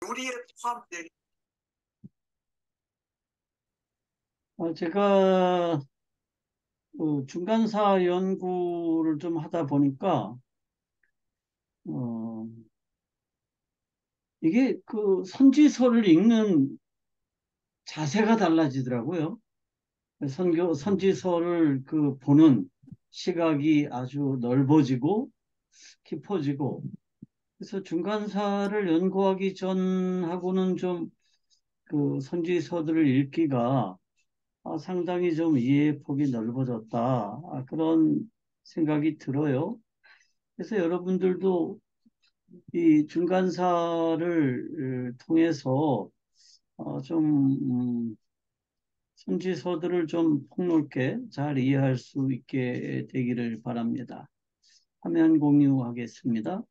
요리에 포함된. 제가 그 중간사 연구를 좀 하다 보니까 어, 이게 그 선지서를 읽는 자세가 달라지더라고요. 선지서를 그 보는 시각이 아주 넓어지고 깊어지고, 그래서 중간사를 연구하기 전하고는 좀 그 선지서들을 읽기가 상당히 좀 이해 폭이 넓어졌다. 그런 생각이 들어요. 그래서 여러분들도 이 중간사를 통해서 좀 선지서들을 좀 폭넓게 잘 이해할 수 있게 되기를 바랍니다. 화면 공유하겠습니다.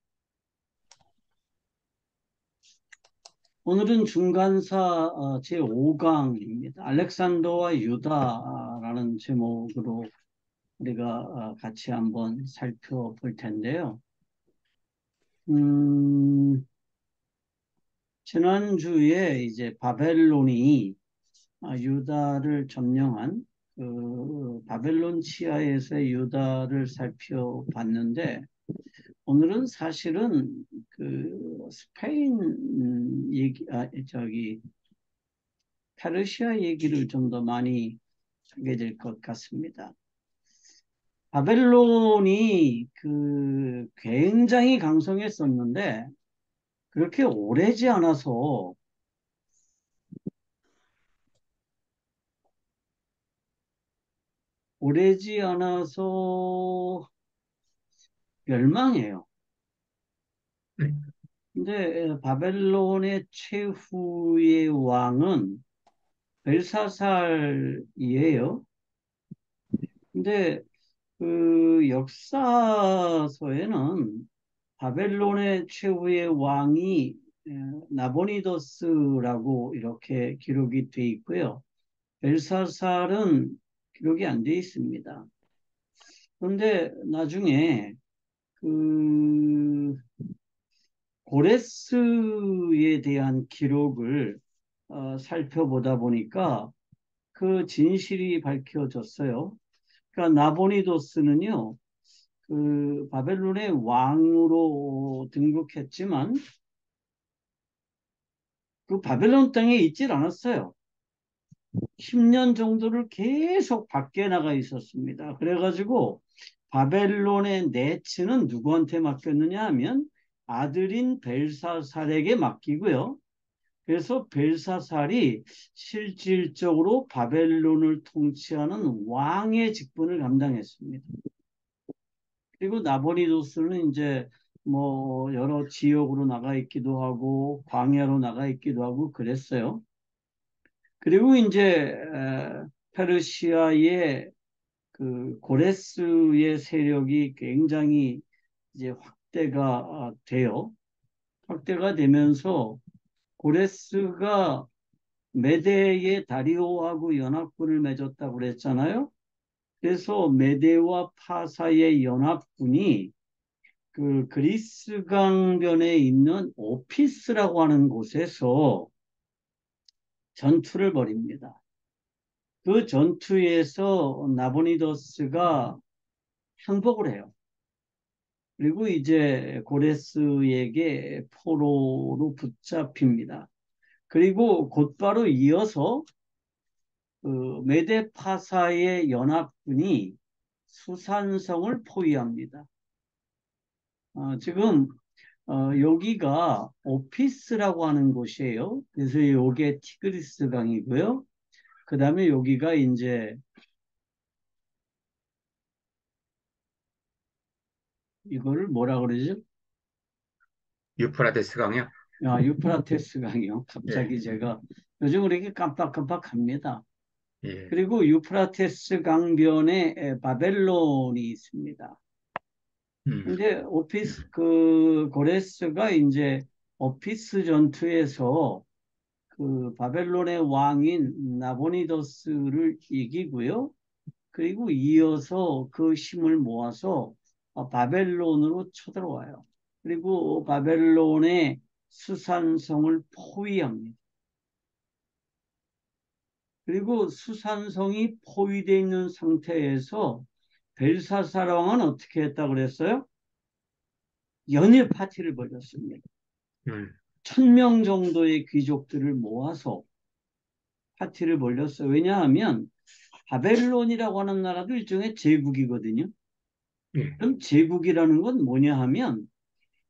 오늘은 중간사 제5강입니다. 알렉산더와 유다라는 제목으로 우리가 같이 한번 살펴볼 텐데요. 음, 지난주에 이제 바벨론이 유다를 점령한 그 바벨론 치하에서의 유다를 살펴봤는데, 오늘은 사실은 그 스페인 얘기, 페르시아 얘기를 좀 더 많이 하게 될 것 같습니다. 바벨론이 그 굉장히 강성했었는데, 그렇게 오래지 않아서 멸망해요. 네. 근데 바벨론의 최후의 왕은 벨사살이에요. 근데 그 역사서에는 바벨론의 최후의 왕이 나보니더스라고 이렇게 기록이 돼 있고요. 벨사살은 기록이 안 돼 있습니다. 그런데 나중에 그 고레스에 대한 기록을 살펴보다 보니까 그 진실이 밝혀졌어요. 그러니까 나보니도스는요, 그 바벨론의 왕으로 등극했지만 그 바벨론 땅에 있질 않았어요. 10년 정도를 계속 밖에 나가 있었습니다. 그래가지고 바벨론의 내치는 누구한테 맡겼느냐 하면 아들인 벨사살에게 맡기고요. 그래서 벨사살이 실질적으로 바벨론을 통치하는 왕의 직분을 감당했습니다. 그리고 나보니도스는 이제 뭐 여러 지역으로 나가 있기도 하고 광야로 나가 있기도 하고 그랬어요. 그리고 이제 페르시아의 그 고레스의 세력이 굉장히 이제 확대가 되면서 고레스가 메대의 다리오하고 연합군을 맺었다고 그랬잖아요. 그래서 메대와 파사의 연합군이 그 그리스 강변에 있는 오피스라고 하는 곳에서 전투를 벌입니다. 그 전투에서 나보니더스가 항복을 해요. 그리고 이제 고레스에게 포로로 붙잡힙니다. 그리고 곧바로 이어서 그 메데파사의 연합군이 수산성을 포위합니다. 지금 여기가 오피스라고 하는 곳이에요. 그래서 이게 티그리스 강이고요. 그 다음에 여기가 이제 이거를 뭐라 그러죠? 유프라데스 강이요? 유프라테스 강이요. 예, 갑자기 제가 요즘 그렇게 깜빡깜빡합니다. 예. 그리고 유프라테스 강변에 바벨론이 있습니다. 음, 근데 그 고레스가 이제 오피스 전투에서 그 바벨론의 왕인 나보니더스를 이기고요. 그리고 이어서 그 힘을 모아서 바벨론으로 쳐들어와요. 그리고 바벨론의 수산성을 포위합니다. 그리고 수산성이 포위되어 있는 상태에서 벨사살 왕은 어떻게 했다고 그랬어요? 연일 파티를 벌였습니다. 1000명 정도의 귀족들을 모아서 파티를 벌였어요. 왜냐하면 바벨론이라고 하는 나라도 일종의 제국이거든요. 그럼 제국이라는 건 뭐냐 하면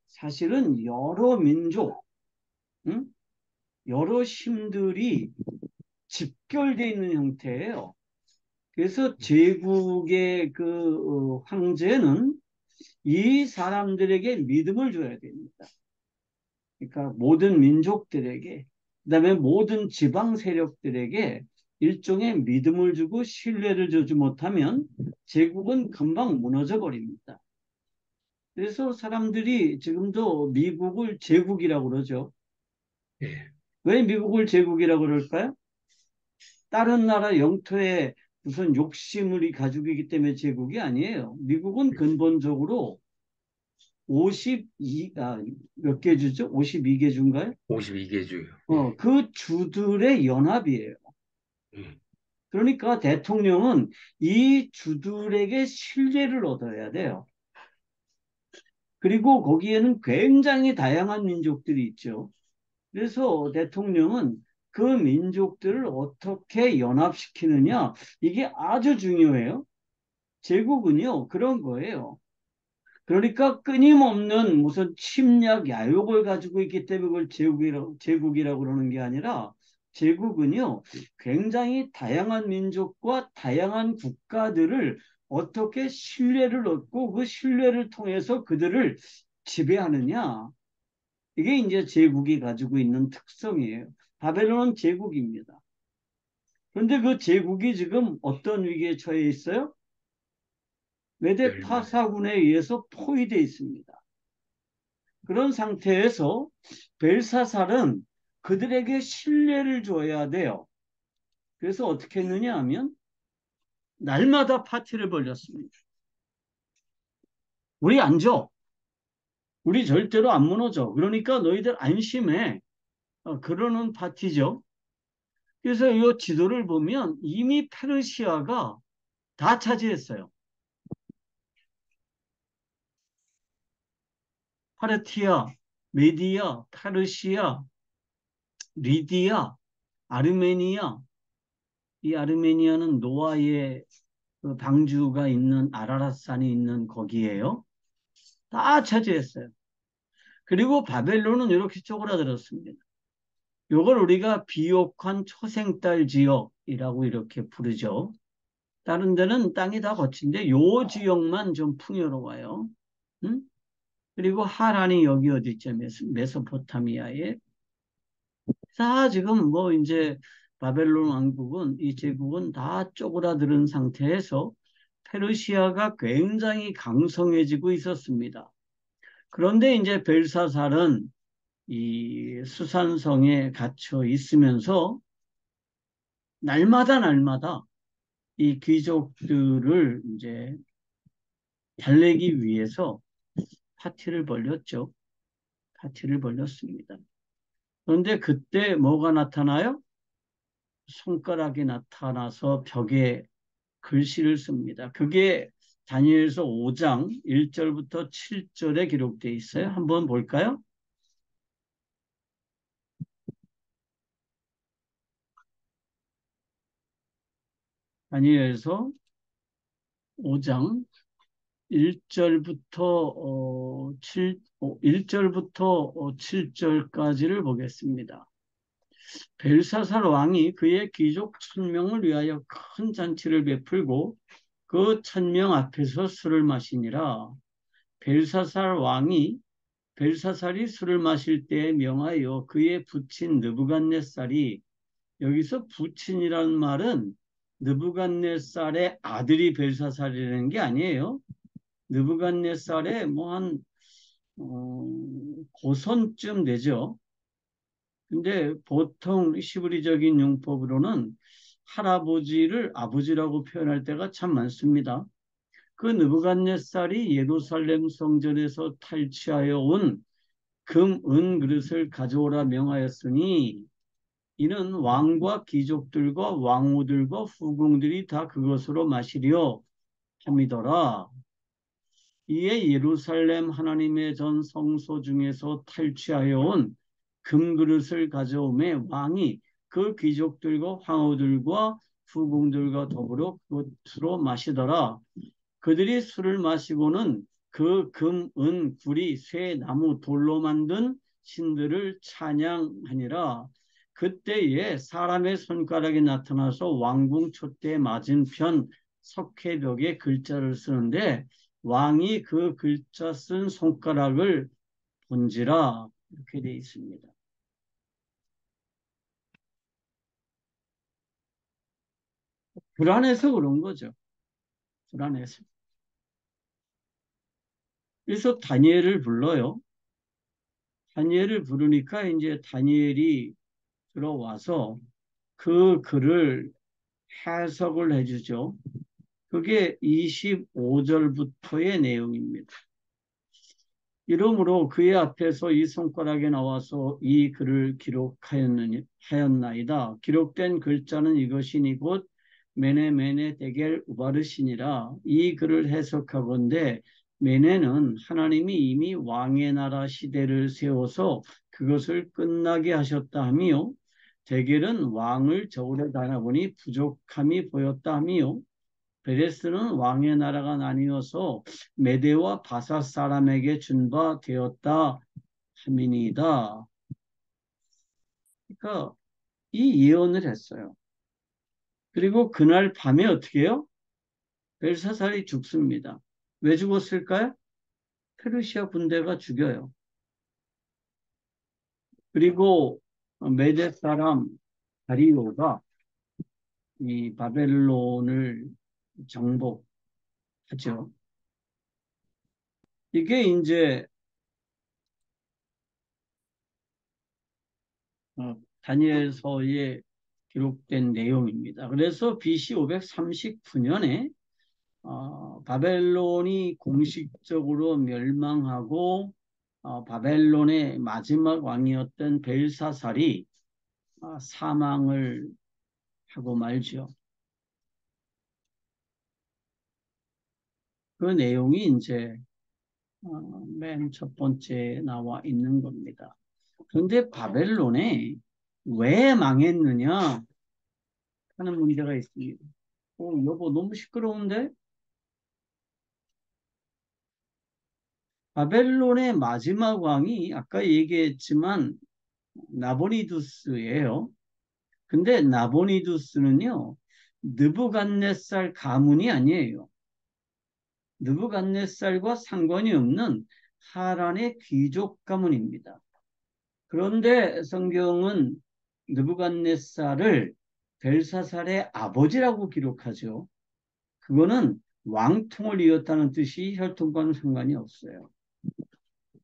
사실은 여러 민족, 응? 여러 신들이 집결되어 있는 형태예요. 그래서 제국의 황제는 이 사람들에게 믿음을 줘야 됩니다. 그러니까 모든 민족들에게, 그다음에 모든 지방 세력들에게 일종의 믿음을 주고 신뢰를 주지 못하면 제국은 금방 무너져 버립니다. 그래서 사람들이 지금도 미국을 제국이라고 그러죠. 예. 왜 미국을 제국이라고 그럴까요? 다른 나라 영토에 무슨 욕심을 가지고 있기 때문에 제국이 아니에요. 미국은 근본적으로 몇 개 주죠? 52개 주인가요? 52개 주요. 그 주들의 연합이에요. 예. 그러니까 대통령은 이 주들에게 신뢰를 얻어야 돼요. 그리고 거기에는 굉장히 다양한 민족들이 있죠. 그래서 대통령은 그 민족들을 어떻게 연합시키느냐, 이게 아주 중요해요. 제국은요, 그런 거예요. 그러니까 끊임없는 무슨 침략, 야욕을 가지고 있기 때문에 그걸 제국이라고 그러는 게 아니라 제국은요, 굉장히 다양한 민족과 다양한 국가들을 어떻게 신뢰를 얻고 그 신뢰를 통해서 그들을 지배하느냐. 이게 이제 제국이 가지고 있는 특성이에요. 바벨론은 제국입니다. 그런데 그 제국이 지금 어떤 위기에 처해 있어요? 메데 멸망. 파사군에 의해서 포위되어 있습니다. 그런 상태에서 벨사살은 그들에게 신뢰를 줘야 돼요. 그래서 어떻게 했느냐 하면 날마다 파티를 벌였습니다. 우리 안 져. 우리 절대로 안 무너져. 그러니까 너희들 안심해. 그러는 파티죠. 그래서 이 지도를 보면 이미 페르시아가 다 차지했어요. 파르티아, 메디아, 페르시아, 리디아, 아르메니아. 이 아르메니아는 노아의 그 방주가 있는 아라랏산이 있는 거기에요. 다 차지했어요. 그리고 바벨론은 이렇게 쪼그라들었습니다. 이걸 우리가 비옥한 초생딸 지역이라고 이렇게 부르죠. 다른 데는 땅이 다 거친데 요 지역만 좀 풍요로워요. 응? 그리고 하란이 여기 어디 있죠? 메소포타미아에. 다 지금 뭐 이제 바벨론 왕국은 이 제국은 다 쪼그라드는 상태에서 페르시아가 굉장히 강성해지고 있었습니다. 그런데 이제 벨사살은 이 수산성에 갇혀 있으면서 날마다 이 귀족들을 이제 달래기 위해서 파티를 벌였죠. 파티를 벌였습니다. 그런데 그때 뭐가 나타나요? 손가락이 나타나서 벽에 글씨를 씁니다. 그게 다니엘서 5장 1절부터 7절에 기록되어 있어요. 한번 볼까요? 다니엘서 5장 1절부터 7절까지를 보겠습니다. 벨사살 왕이 그의 귀족 1000명을 위하여 큰 잔치를 베풀고 그 1000명 앞에서 술을 마시니라. 벨사살이 술을 마실 때에 명하여 그의 부친 느부갓네살이, 여기서 부친이라는 말은 느부갓네살의 아들이 벨사살이라는 게 아니에요. 느부갓네살의 고선쯤 되죠. 근데 보통 시브리적인 용법으로는 할아버지를 아버지라고 표현할 때가 참 많습니다. 그 느부갓네살이 예루살렘 성전에서 탈취하여 온 금, 은 그릇을 가져오라 명하였으니 이는 왕과 귀족들과 왕후들과 후궁들이 다 그것으로 마시려 함이더라. 이에 예루살렘 하나님의 전 성소 중에서 탈취하여 온 금그릇을 가져오매 왕이 그 귀족들과 황후들과 후궁들과 더불어 그것으로 마시더라. 그들이 술을 마시고는 그 금, 은, 구리, 쇠, 나무, 돌로 만든 신들을 찬양하니라. 그때에 사람의 손가락이 나타나서 왕궁 촛대 맞은편 석회벽에 글자를 쓰는데 왕이 그 글자 쓴 손가락을 본지라 이렇게 되어 있습니다. 불안해서 그런 거죠. 불안해서. 그래서 다니엘을 불러요. 다니엘을 부르니까 이제 다니엘이 들어와서 그 글을 해석을 해주죠. 그게 25절부터의 내용입니다. 이러므로 그의 앞에서 이 손가락에 나와서 이 글을 기록하였나이다. 기록된 글자는 이것이니 곧 메네 데겔 우바르시니라. 이 글을 해석하건대 메네는 하나님이 이미 왕의 나라 시대를 세워서 그것을 끝나게 하셨다 하미요. 데겔은 왕을 저울에 달아보니 부족함이 보였다 하미요. 베레스는 왕의 나라가 나뉘어서 메대와 바사 사람에게 준바되었다 함이니이다. 그러니까 이 예언을 했어요. 그리고 그날 밤에 어떻게 해요? 벨사살이 죽습니다. 왜 죽었을까요? 페르시아 군대가 죽여요. 그리고 메대 사람 다리오가 이 바벨론을 정복하죠. 이게 이제 다니엘서에 기록된 내용입니다. 그래서 BC 539년에 바벨론이 공식적으로 멸망하고 바벨론의 마지막 왕이었던 벨사살이 사망을 하고 말죠. 그 내용이 이제 맨 첫 번째 나와 있는 겁니다. 그런데 바벨론에 왜 망했느냐 하는 문제가 있습니다. 여보 너무 시끄러운데? 바벨론의 마지막 왕이 아까 얘기했지만 나보니두스예요. 근데 나보니두스는요, 느부갓네살 가문이 아니에요. 느부갓네살과 상관이 없는 하란의 귀족 가문입니다. 그런데 성경은 느부갓네살을 벨사살의 아버지라고 기록하죠. 그거는 왕통을 이었다는 뜻이 혈통과는 상관이 없어요.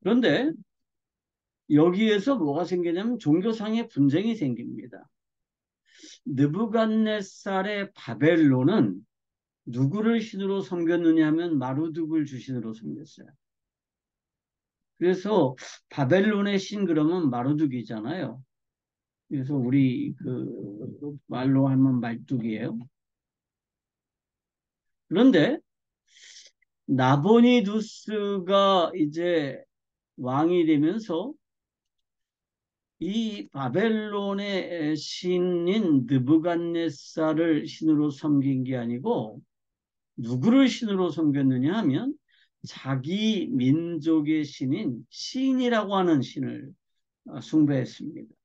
그런데 여기에서 뭐가 생기냐면 종교상의 분쟁이 생깁니다. 느부갓네살의 바벨론은 누구를 신으로 섬겼느냐 하면 마루둑을 주신으로 섬겼어요. 그래서 바벨론의 신 그러면 마루둑이잖아요. 그래서 우리 그 말로 하면 말뚝이에요. 그런데 나보니두스가 이제 왕이 되면서 이 바벨론의 신인 느부갓네살을 신으로 섬긴 게 아니고 누구를 신으로 섬겼느냐 하면 자기 민족의 신인 신이라고 하는 신을 숭배했습니다.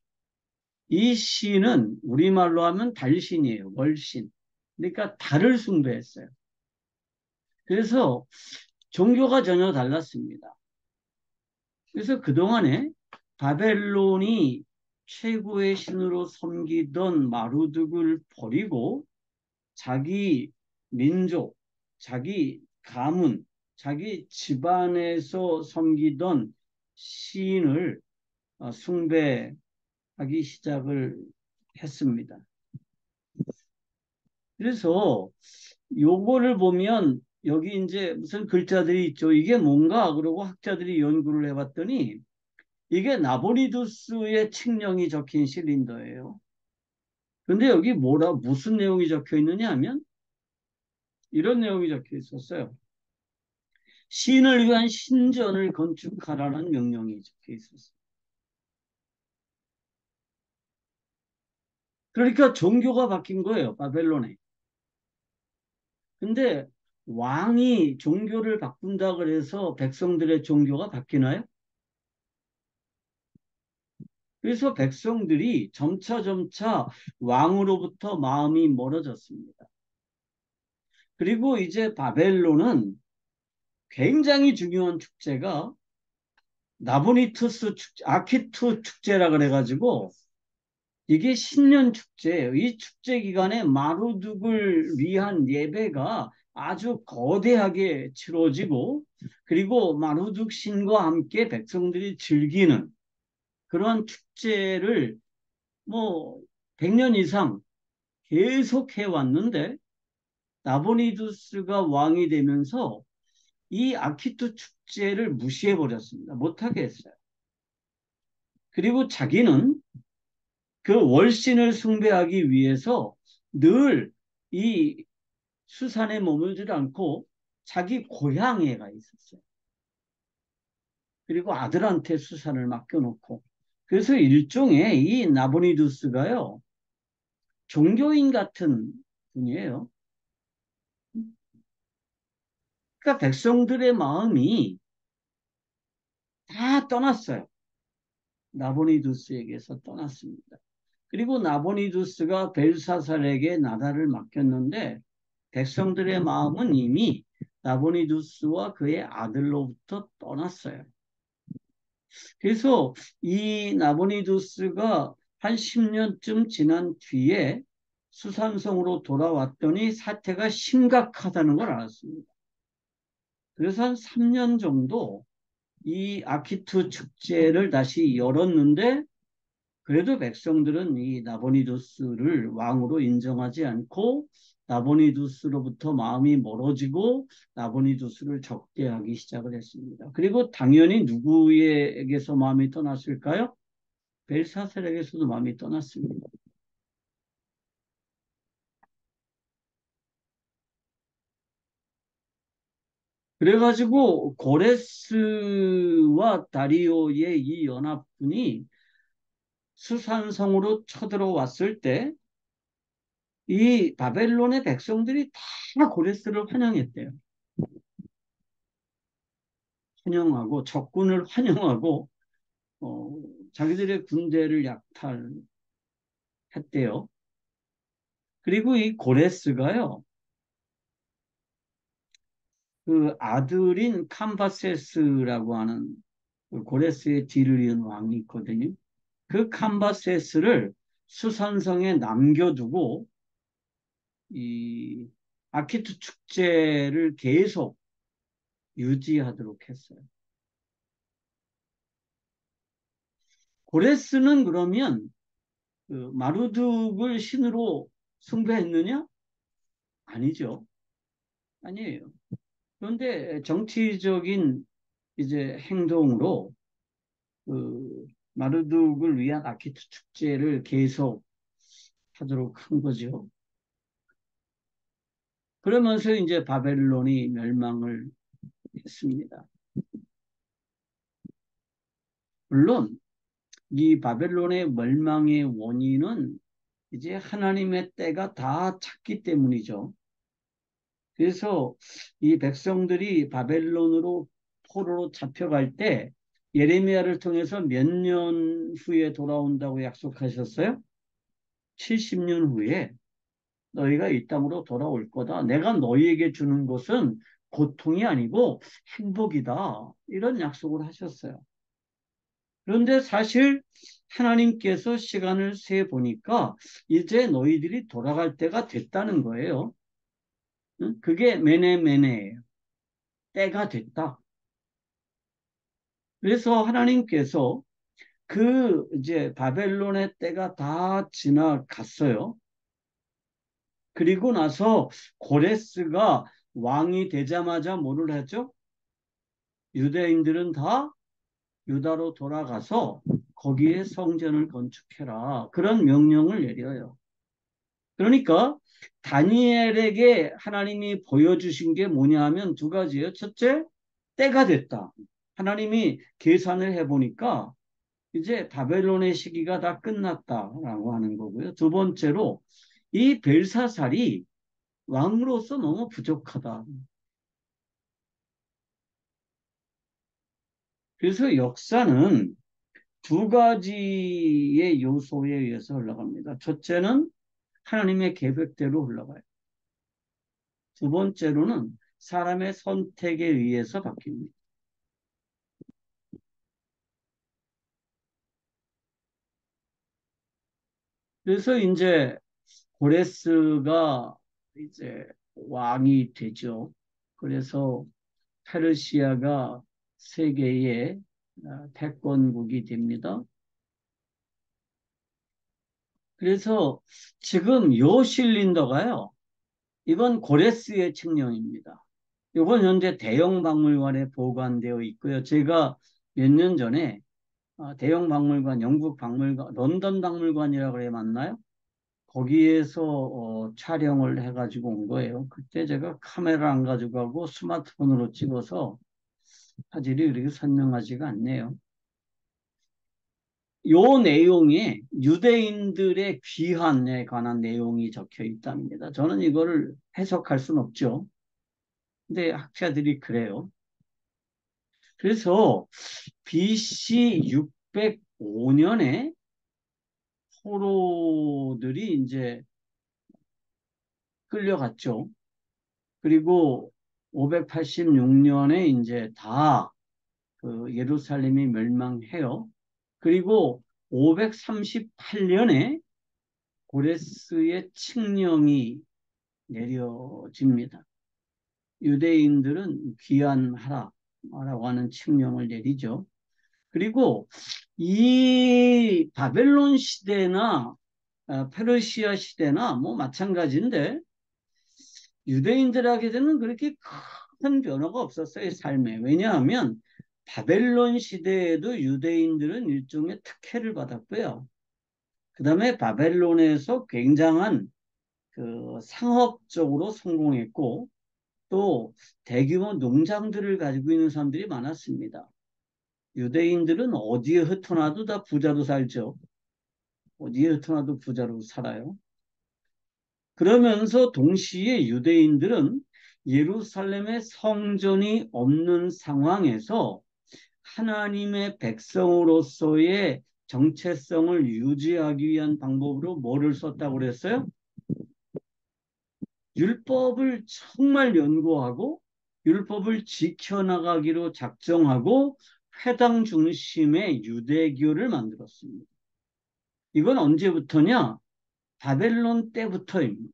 이 신은 우리말로 하면 달신이에요. 월신. 그러니까 달을 숭배했어요. 그래서 종교가 전혀 달랐습니다. 그래서 그동안에 바벨론이 최고의 신으로 섬기던 마루둑을 버리고 자기 민족, 자기 가문, 자기 집안에서 섬기던 신을 숭배하기 시작을 했습니다. 그래서 요거를 보면 여기 이제 무슨 글자들이 있죠. 이게 뭔가? 그러고 학자들이 연구를 해봤더니 이게 나보니두스의 칙령이 적힌 실린더예요. 근데 여기 무슨 내용이 적혀 있느냐 하면 이런 내용이 적혀 있었어요. 신을 위한 신전을 건축하라는 명령이 적혀 있었어요. 그러니까 종교가 바뀐 거예요, 바벨론에. 근데 왕이 종교를 바꾼다 그래서 백성들의 종교가 바뀌나요? 그래서 백성들이 점차 왕으로부터 마음이 멀어졌습니다. 그리고 이제 바벨론은 굉장히 중요한 축제가 나보니투스 축제, 아키투 축제라 그래가지고 이게 신년 축제예요. 이 축제 기간에 마루둑을 위한 예배가 아주 거대하게 치러지고 그리고 마루둑 신과 함께 백성들이 즐기는 그러한 축제를 뭐 100년 이상 계속 해왔는데 나보니두스가 왕이 되면서 이 아키투 축제를 무시해 버렸습니다. 못하게 했어요. 그리고 자기는 그 월신을 숭배하기 위해서 늘 이 수산에 머물지 않고 자기 고향에 가 있었어요. 그리고 아들한테 수산을 맡겨놓고 그래서 일종의 이 나보니두스가요 종교인 같은 분이에요. 그러니까 백성들의 마음이 다 떠났어요. 나보니두스에게서 떠났습니다. 그리고 나보니두스가 벨사살에게 나라를 맡겼는데 백성들의 마음은 이미 나보니두스와 그의 아들로부터 떠났어요. 그래서 이 나보니두스가 한 10년쯤 지난 뒤에 수산성으로 돌아왔더니 사태가 심각하다는 걸 알았습니다. 그래서 한 3년 정도 이 아키투 축제를 다시 열었는데 그래도 백성들은 이 나보니두스를 왕으로 인정하지 않고 나보니두스로부터 마음이 멀어지고 나보니두스를 적대하기 시작을 했습니다. 그리고 당연히 누구에게서 마음이 떠났을까요? 벨사살에게서도 마음이 떠났습니다. 그래가지고 고레스와 다리오의 이 연합군이 수산성으로 쳐들어왔을 때 이 바벨론의 백성들이 다 고레스를 환영했대요. 환영하고 적군을 환영하고 어, 자기들의 군대를 약탈했대요. 그리고 이 고레스가요. 그 아들인 캄바세스라고 하는 그 고레스의 뒤를 이은 왕이 있거든요. 그 캄바세스를 수산성에 남겨두고 이 아키투 축제를 계속 유지하도록 했어요. 고레스는 그러면 그 마루둑을 신으로 숭배했느냐? 아니죠. 아니에요. 그런데 정치적인 이제 행동으로 그 마르둑을 위한 아키투 축제를 계속 하도록 한 거죠. 그러면서 이제 바벨론이 멸망을 했습니다. 물론 이 바벨론의 멸망의 원인은 이제 하나님의 때가 다 찼기 때문이죠. 그래서 이 백성들이 바벨론으로 포로로 잡혀갈 때 예레미야를 통해서 몇 년 후에 돌아온다고 약속하셨어요? 70년 후에 너희가 이 땅으로 돌아올 거다. 내가 너희에게 주는 것은 고통이 아니고 행복이다. 이런 약속을 하셨어요. 그런데 사실 하나님께서 시간을 세 보니까 이제 너희들이 돌아갈 때가 됐다는 거예요. 그게 메네메네예요. 때가 됐다. 그래서 하나님께서 그 이제 바벨론의 때가 다 지나갔어요. 그리고 나서 고레스가 왕이 되자마자 뭐를 했죠? 유대인들은 다 유다로 돌아가서 거기에 성전을 건축해라. 그런 명령을 내려요. 그러니까 다니엘에게 하나님이 보여주신 게 뭐냐 하면 두 가지예요. 첫째, 때가 됐다. 하나님이 계산을 해보니까 이제 바벨론의 시기가 다 끝났다라고 하는 거고요. 두 번째로 이 벨사살이 왕으로서 너무 부족하다. 그래서 역사는 두 가지의 요소에 의해서 흘러갑니다. 첫째는 하나님의 계획대로 흘러가요. 두 번째로는 사람의 선택에 의해서 바뀝니다. 그래서 이제 고레스가 이제 왕이 되죠. 그래서 페르시아가 세계의 패권국이 됩니다. 그래서 지금 요 실린더가요. 이건 고레스의 칙령입니다. 이건 현재 대형 박물관에 보관되어 있고요. 제가 몇 년 전에 대형 박물관, 영국 박물관, 런던 박물관이라고 그래 맞나요? 거기에서 촬영을 해가지고 온 거예요. 그때 제가 카메라 안 가지고 가고 스마트폰으로 찍어서 화질이 그렇게 선명하지가 않네요. 요 내용에 유대인들의 귀환에 관한 내용이 적혀 있답니다. 저는 이거를 해석할 수는 없죠. 근데 학자들이 그래요. 그래서 BC 605년에 포로들이 이제 끌려갔죠. 그리고 586년에 이제 다 그 예루살렘이 멸망해요. 그리고 538년에 고레스의 칙령이 내려집니다. 유대인들은 귀환하라라고 하는 칙령을 내리죠. 그리고 이 바벨론 시대나 페르시아 시대나 뭐 마찬가지인데 유대인들에게는 그렇게 큰 변화가 없었어요, 삶에. 왜냐하면 바벨론 시대에도 유대인들은 일종의 특혜를 받았고요. 그 다음에 바벨론에서 굉장한 그 상업적으로 성공했고 또 대규모 농장들을 가지고 있는 사람들이 많았습니다. 유대인들은 어디에 흩어놔도 다 부자로 살죠. 어디에 흩어놔도 부자로 살아요. 그러면서 동시에 유대인들은 예루살렘의 성전이 없는 상황에서 하나님의 백성으로서의 정체성을 유지하기 위한 방법으로 뭐를 썼다고 그랬어요? 율법을 정말 연구하고 율법을 지켜나가기로 작정하고 회당 중심의 유대교를 만들었습니다. 이건 언제부터냐? 바벨론 때부터입니다.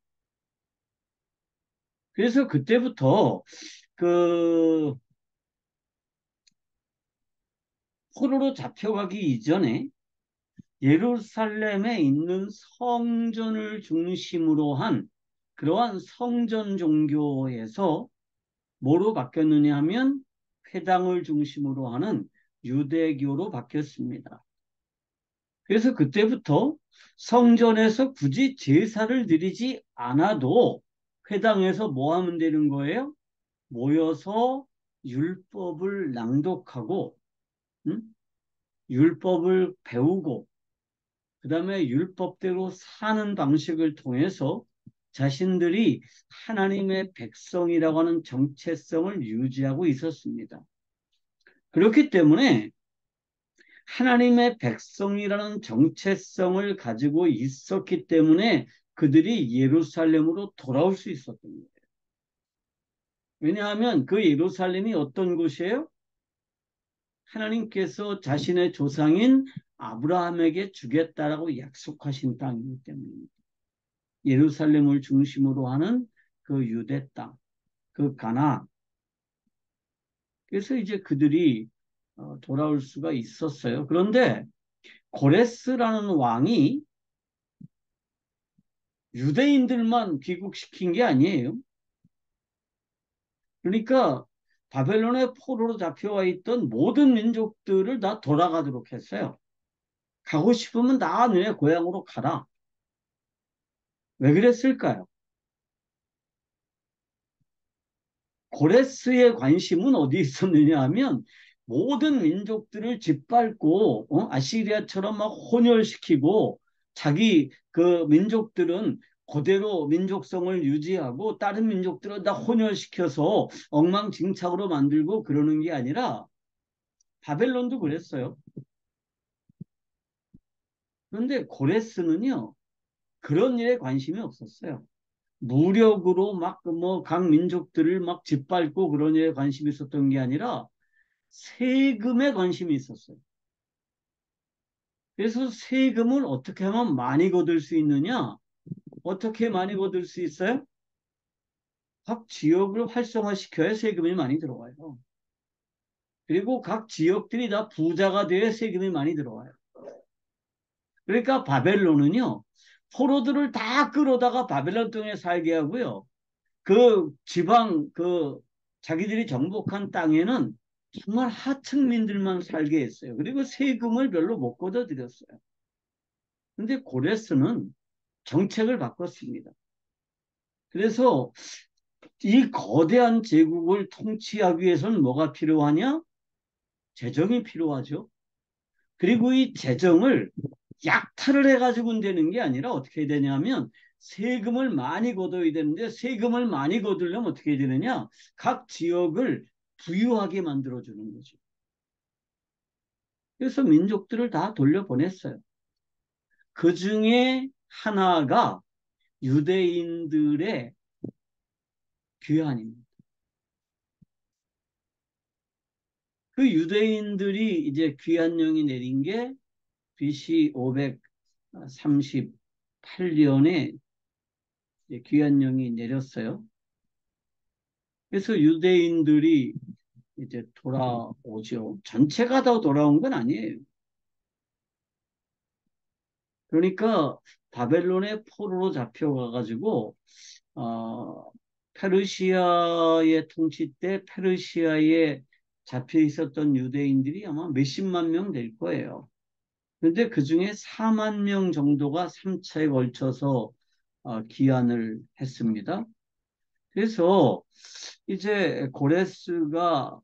그래서 그때부터 그 포로로 잡혀가기 이전에 예루살렘에 있는 성전을 중심으로 한 그러한 성전 종교에서 뭐로 바뀌었느냐 하면 회당을 중심으로 하는 유대교로 바뀌었습니다. 그래서 그때부터 성전에서 굳이 제사를 드리지 않아도 회당에서 뭐 하면 되는 거예요? 모여서 율법을 낭독하고 음? 율법을 배우고 그 다음에 율법대로 사는 방식을 통해서 자신들이 하나님의 백성이라고 하는 정체성을 유지하고 있었습니다. 그렇기 때문에 하나님의 백성이라는 정체성을 가지고 있었기 때문에 그들이 예루살렘으로 돌아올 수 있었던 거예요. 왜냐하면 그 예루살렘이 어떤 곳이에요? 하나님께서 자신의 조상인 아브라함에게 주겠다라고 약속하신 땅이기 때문입니다. 예루살렘을 중심으로 하는 그 유대 땅, 그 가나안. 그래서 이제 그들이 돌아올 수가 있었어요. 그런데 고레스라는 왕이 유대인들만 귀국시킨 게 아니에요. 그러니까 바벨론의 포로로 잡혀와 있던 모든 민족들을 다 돌아가도록 했어요. 가고 싶으면 다 너네 고향으로 가라. 왜 그랬을까요? 고레스의 관심은 어디 있었느냐 하면 모든 민족들을 짓밟고 아시리아처럼 막 혼혈시키고 자기 그 민족들은 그대로 민족성을 유지하고 다른 민족들은 다 혼혈시켜서 엉망진창으로 만들고 그러는 게 아니라 바벨론도 그랬어요. 그런데 고레스는요 그런 일에 관심이 없었어요. 무력으로 막 뭐 각 민족들을 막 짓밟고 그런 일에 관심이 있었던 게 아니라 세금에 관심이 있었어요. 그래서 세금을 어떻게 하면 많이 거둘 수 있느냐? 어떻게 많이 거둘 수 있어요? 각 지역을 활성화시켜야 세금이 많이 들어와요. 그리고 각 지역들이 다 부자가 돼야 세금이 많이 들어와요. 그러니까 바벨론은요, 포로들을 다 끌어다가 바벨론 땅에 살게 하고요. 그 지방, 자기들이 정복한 땅에는 정말 하층민들만 살게 했어요. 그리고 세금을 별로 못 걷어들였어요. 근데 고레스는 정책을 바꿨습니다. 그래서 이 거대한 제국을 통치하기 위해서는 뭐가 필요하냐? 재정이 필요하죠. 그리고 이 재정을 약탈을 해가지고 되는 게 아니라 어떻게 되냐면 세금을 많이 걷어야 되는데 세금을 많이 거두려면 어떻게 되느냐? 각 지역을 부유하게 만들어주는 거죠. 그래서 민족들을 다 돌려보냈어요. 그 중에 하나가 유대인들의 귀환입니다. 그 유대인들이 이제 귀환령이 내린 게 BC 538년에 귀환령이 내렸어요. 그래서 유대인들이 이제 돌아오죠. 전체가 다 돌아온 건 아니에요. 그러니까 바벨론의 포로로 잡혀가가지고 페르시아의 통치 때 페르시아에 잡혀 있었던 유대인들이 아마 몇십만 명 될 거예요. 그런데 그 중에 4만 명 정도가 3차에 걸쳐서 귀환을 했습니다. 그래서 이제 고레스가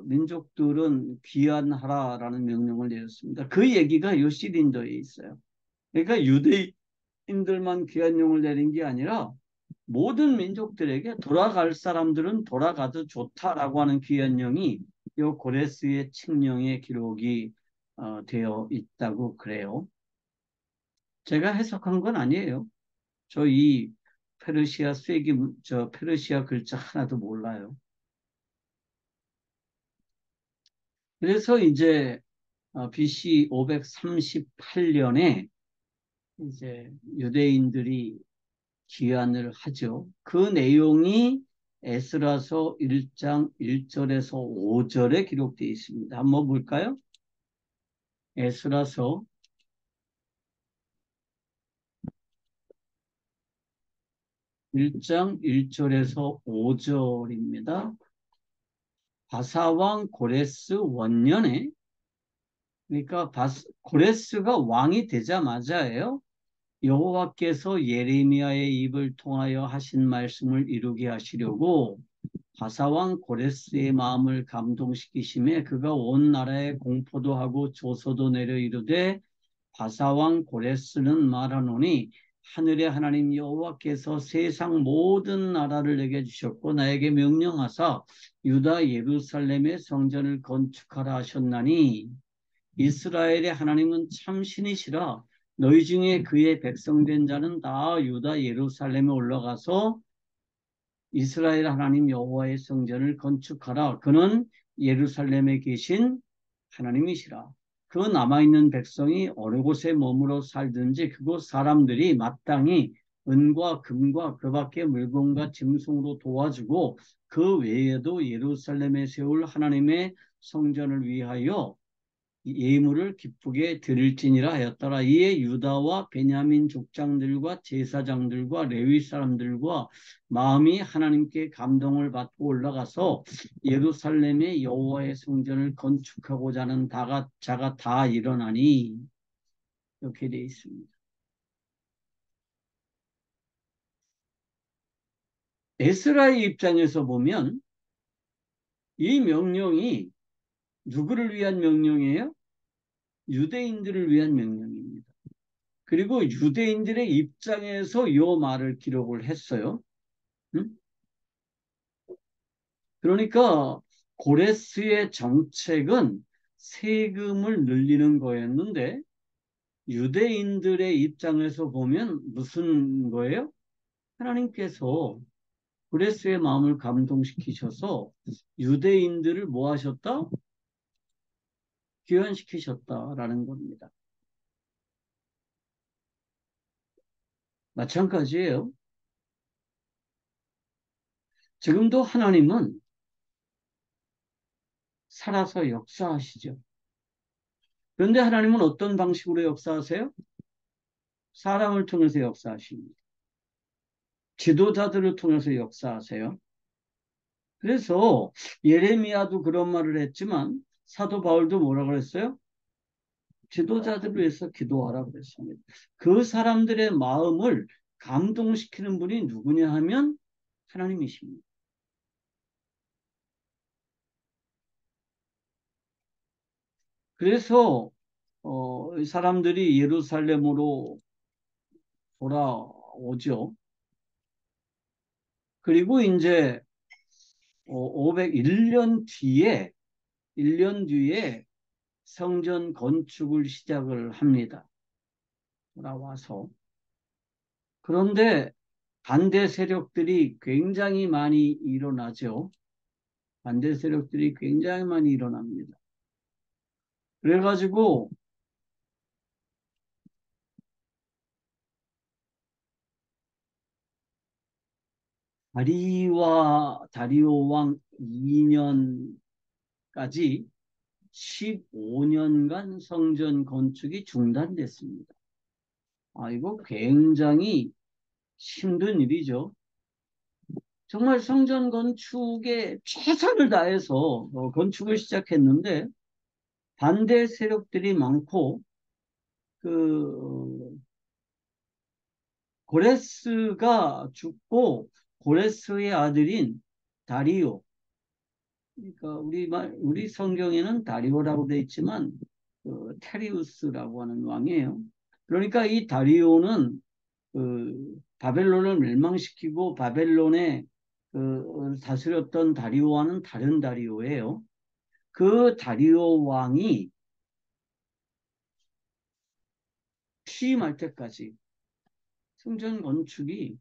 민족들은 귀환하라라는 명령을 내렸습니다. 그 얘기가 요시린도에 있어요. 그러니까 유대인들만 귀환령을 내린 게 아니라 모든 민족들에게 돌아갈 사람들은 돌아가도 좋다라고 하는 귀환령이 이 고레스의 칙령에 기록이 되어 있다고 그래요. 제가 해석한 건 아니에요. 저 이 페르시아 저 페르시아 글자 하나도 몰라요. 그래서 이제 BC 538년에 이제 유대인들이 귀환을 하죠. 그 내용이 에스라서 1장 1절에서 5절에 기록되어 있습니다. 한번 볼까요? 에스라서 1장 1절에서 5절입니다. 바사왕 고레스 원년에 그러니까 고레스가 왕이 되자마자예요. 여호와께서 예레미야의 입을 통하여 하신 말씀을 이루게 하시려고 바사왕 고레스의 마음을 감동시키심에 그가 온 나라에 공포도 하고 조서도 내려 이르되 바사왕 고레스는 말하노니 하늘의 하나님 여호와께서 세상 모든 나라를 내게 주셨고 나에게 명령하사 유다 예루살렘의 성전을 건축하라 하셨나니 이스라엘의 하나님은 참신이시라 너희 중에 그의 백성된 자는 다 유다 예루살렘에 올라가서 이스라엘 하나님 여호와의 성전을 건축하라. 그는 예루살렘에 계신 하나님이시라. 그 남아있는 백성이 어느 곳에 머물러 살든지 그곳 사람들이 마땅히 은과 금과 그 밖의 물건과 짐승으로 도와주고 그 외에도 예루살렘에 세울 하나님의 성전을 위하여 예물을 기쁘게 드릴지니라 하였더라. 이에 유다와 베냐민 족장들과 제사장들과 레위 사람들과 마음이 하나님께 감동을 받고 올라가서 예루살렘의 여호와의 성전을 건축하고자 하는 자가 다 일어나니 이렇게 되어 있습니다. 에스라의 입장에서 보면 이 명령이 누구를 위한 명령이에요? 유대인들을 위한 명령입니다. 그리고 유대인들의 입장에서 이 말을 기록을 했어요. 응? 그러니까 고레스의 정책은 세금을 늘리는 거였는데 유대인들의 입장에서 보면 무슨 거예요? 하나님께서 고레스의 마음을 감동시키셔서 유대인들을 뭐 하셨다? 귀환시키셨다라는 겁니다. 마찬가지예요. 지금도 하나님은 살아서 역사하시죠. 그런데 하나님은 어떤 방식으로 역사하세요? 사람을 통해서 역사하십니다. 지도자들을 통해서 역사하세요. 그래서 예레미야도 그런 말을 했지만 사도 바울도 뭐라 그랬어요? 지도자들을 위해서 기도하라 그랬습니다. 그 사람들의 마음을 감동시키는 분이 누구냐 하면 하나님이십니다. 그래서 사람들이 예루살렘으로 돌아오죠. 그리고 이제 501년 뒤에 1년 뒤에 성전 건축을 시작을 합니다. 돌아와서. 그런데 반대 세력들이 굉장히 많이 일어나죠. 반대 세력들이 굉장히 많이 일어납니다. 그래가지고 다리오 왕 2년까지 15년간 성전 건축이 중단됐습니다. 이거 굉장히 힘든 일이죠. 정말 성전 건축에 최선을 다해서 건축을 시작했는데 반대 세력들이 많고 그 고레스가 죽고 고레스의 아들인 다리오, 그러니까 우리 성경에는 다리오라고 되어 있지만 테리우스라고 하는 왕이에요. 그러니까 이 다리오는 바벨론을 멸망시키고 바벨론에 다스렸던 다리오와는 다른 다리오예요. 그 다리오 왕이 취임할 때까지 성전 건축이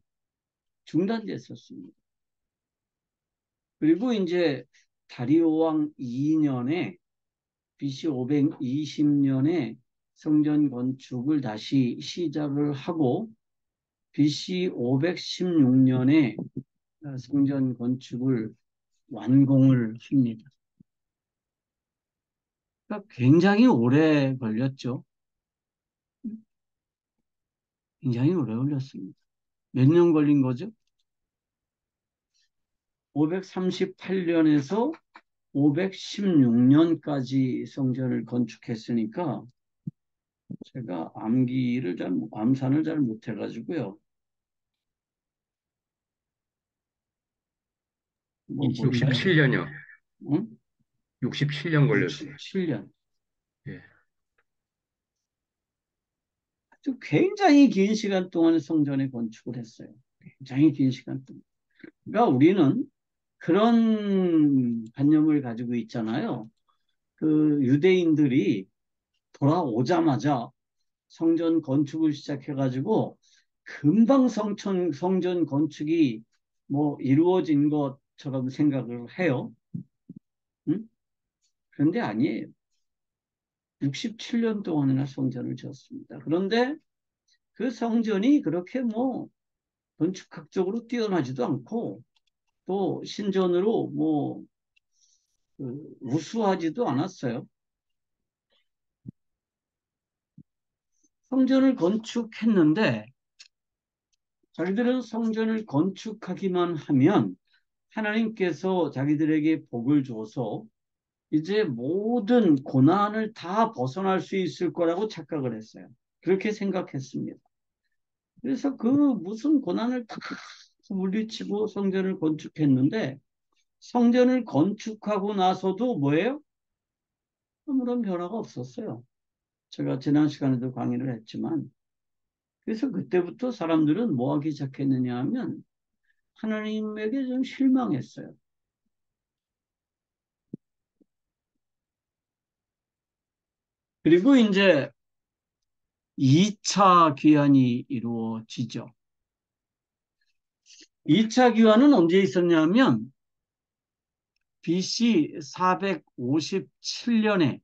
중단됐었습니다. 그리고 이제 다리오 왕 2년에 BC 520년에 성전 건축을 다시 시작을 하고 BC 516년에 성전 건축을 완공을 합니다. 그러니까 굉장히 오래 걸렸죠. 굉장히 오래 걸렸습니다. 몇 년 걸린 거죠? 538년에서 516년까지 성전을 건축했으니까 제가 암산을 잘 못해가지고요. 뭐 볼까요? 67년이요. 응? 67년 걸렸어요. 67년. 예. 아주 굉장히 긴 시간 동안 성전에 건축을 했어요. 굉장히 긴 시간 동안. 그러니까 우리는 그런 관념을 가지고 있잖아요. 그 유대인들이 돌아오자마자 성전 건축을 시작해가지고 금방 성전 건축이 뭐 이루어진 것처럼 생각을 해요. 응? 그런데 아니에요. 67년 동안이나 성전을 지었습니다. 그런데 그 성전이 그렇게 뭐 건축학적으로 뛰어나지도 않고 또 신전으로 뭐 우수하지도 않았어요. 성전을 건축했는데 자기들은 성전을 건축하기만 하면 하나님께서 자기들에게 복을 줘서 이제 모든 고난을 다 벗어날 수 있을 거라고 착각을 했어요. 그렇게 생각했습니다. 그래서 그 무슨 고난을 다 물리치고 성전을 건축했는데 성전을 건축하고 나서도 뭐예요? 아무런 변화가 없었어요. 제가 지난 시간에도 강의를 했지만 그래서 그때부터 사람들은 뭐 하기 시작했느냐 하면 하나님에게 좀 실망했어요. 그리고 이제 2차 귀환이 이루어지죠. 2차 귀환은 언제 있었냐면 BC 457년에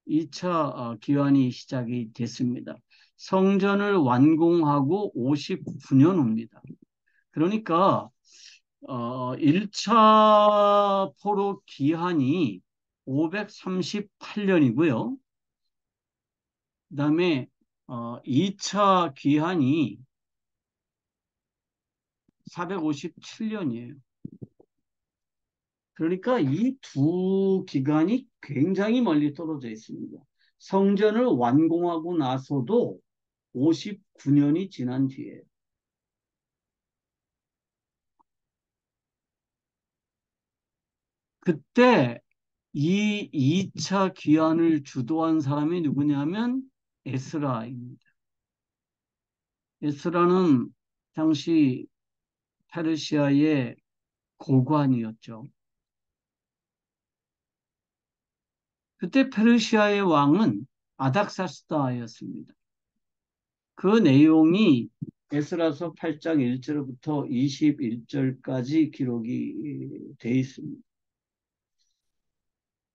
2차 귀환이 시작이 됐습니다. 성전을 완공하고 59년 후입니다. 그러니까 1차 포로 기한이 538년이고요. 그다음에 2차 기한이 457년이에요. 그러니까 이 두 기간이 굉장히 멀리 떨어져 있습니다. 성전을 완공하고 나서도 59년이 지난 뒤에 그때 이 2차 귀환을 주도한 사람이 누구냐면 에스라입니다. 에스라는 당시 페르시아의 고관이었죠. 그때 페르시아의 왕은 아닥사스다였습니다. 그 내용이 에스라서 8장 1절부터 21절까지 기록이 돼 있습니다.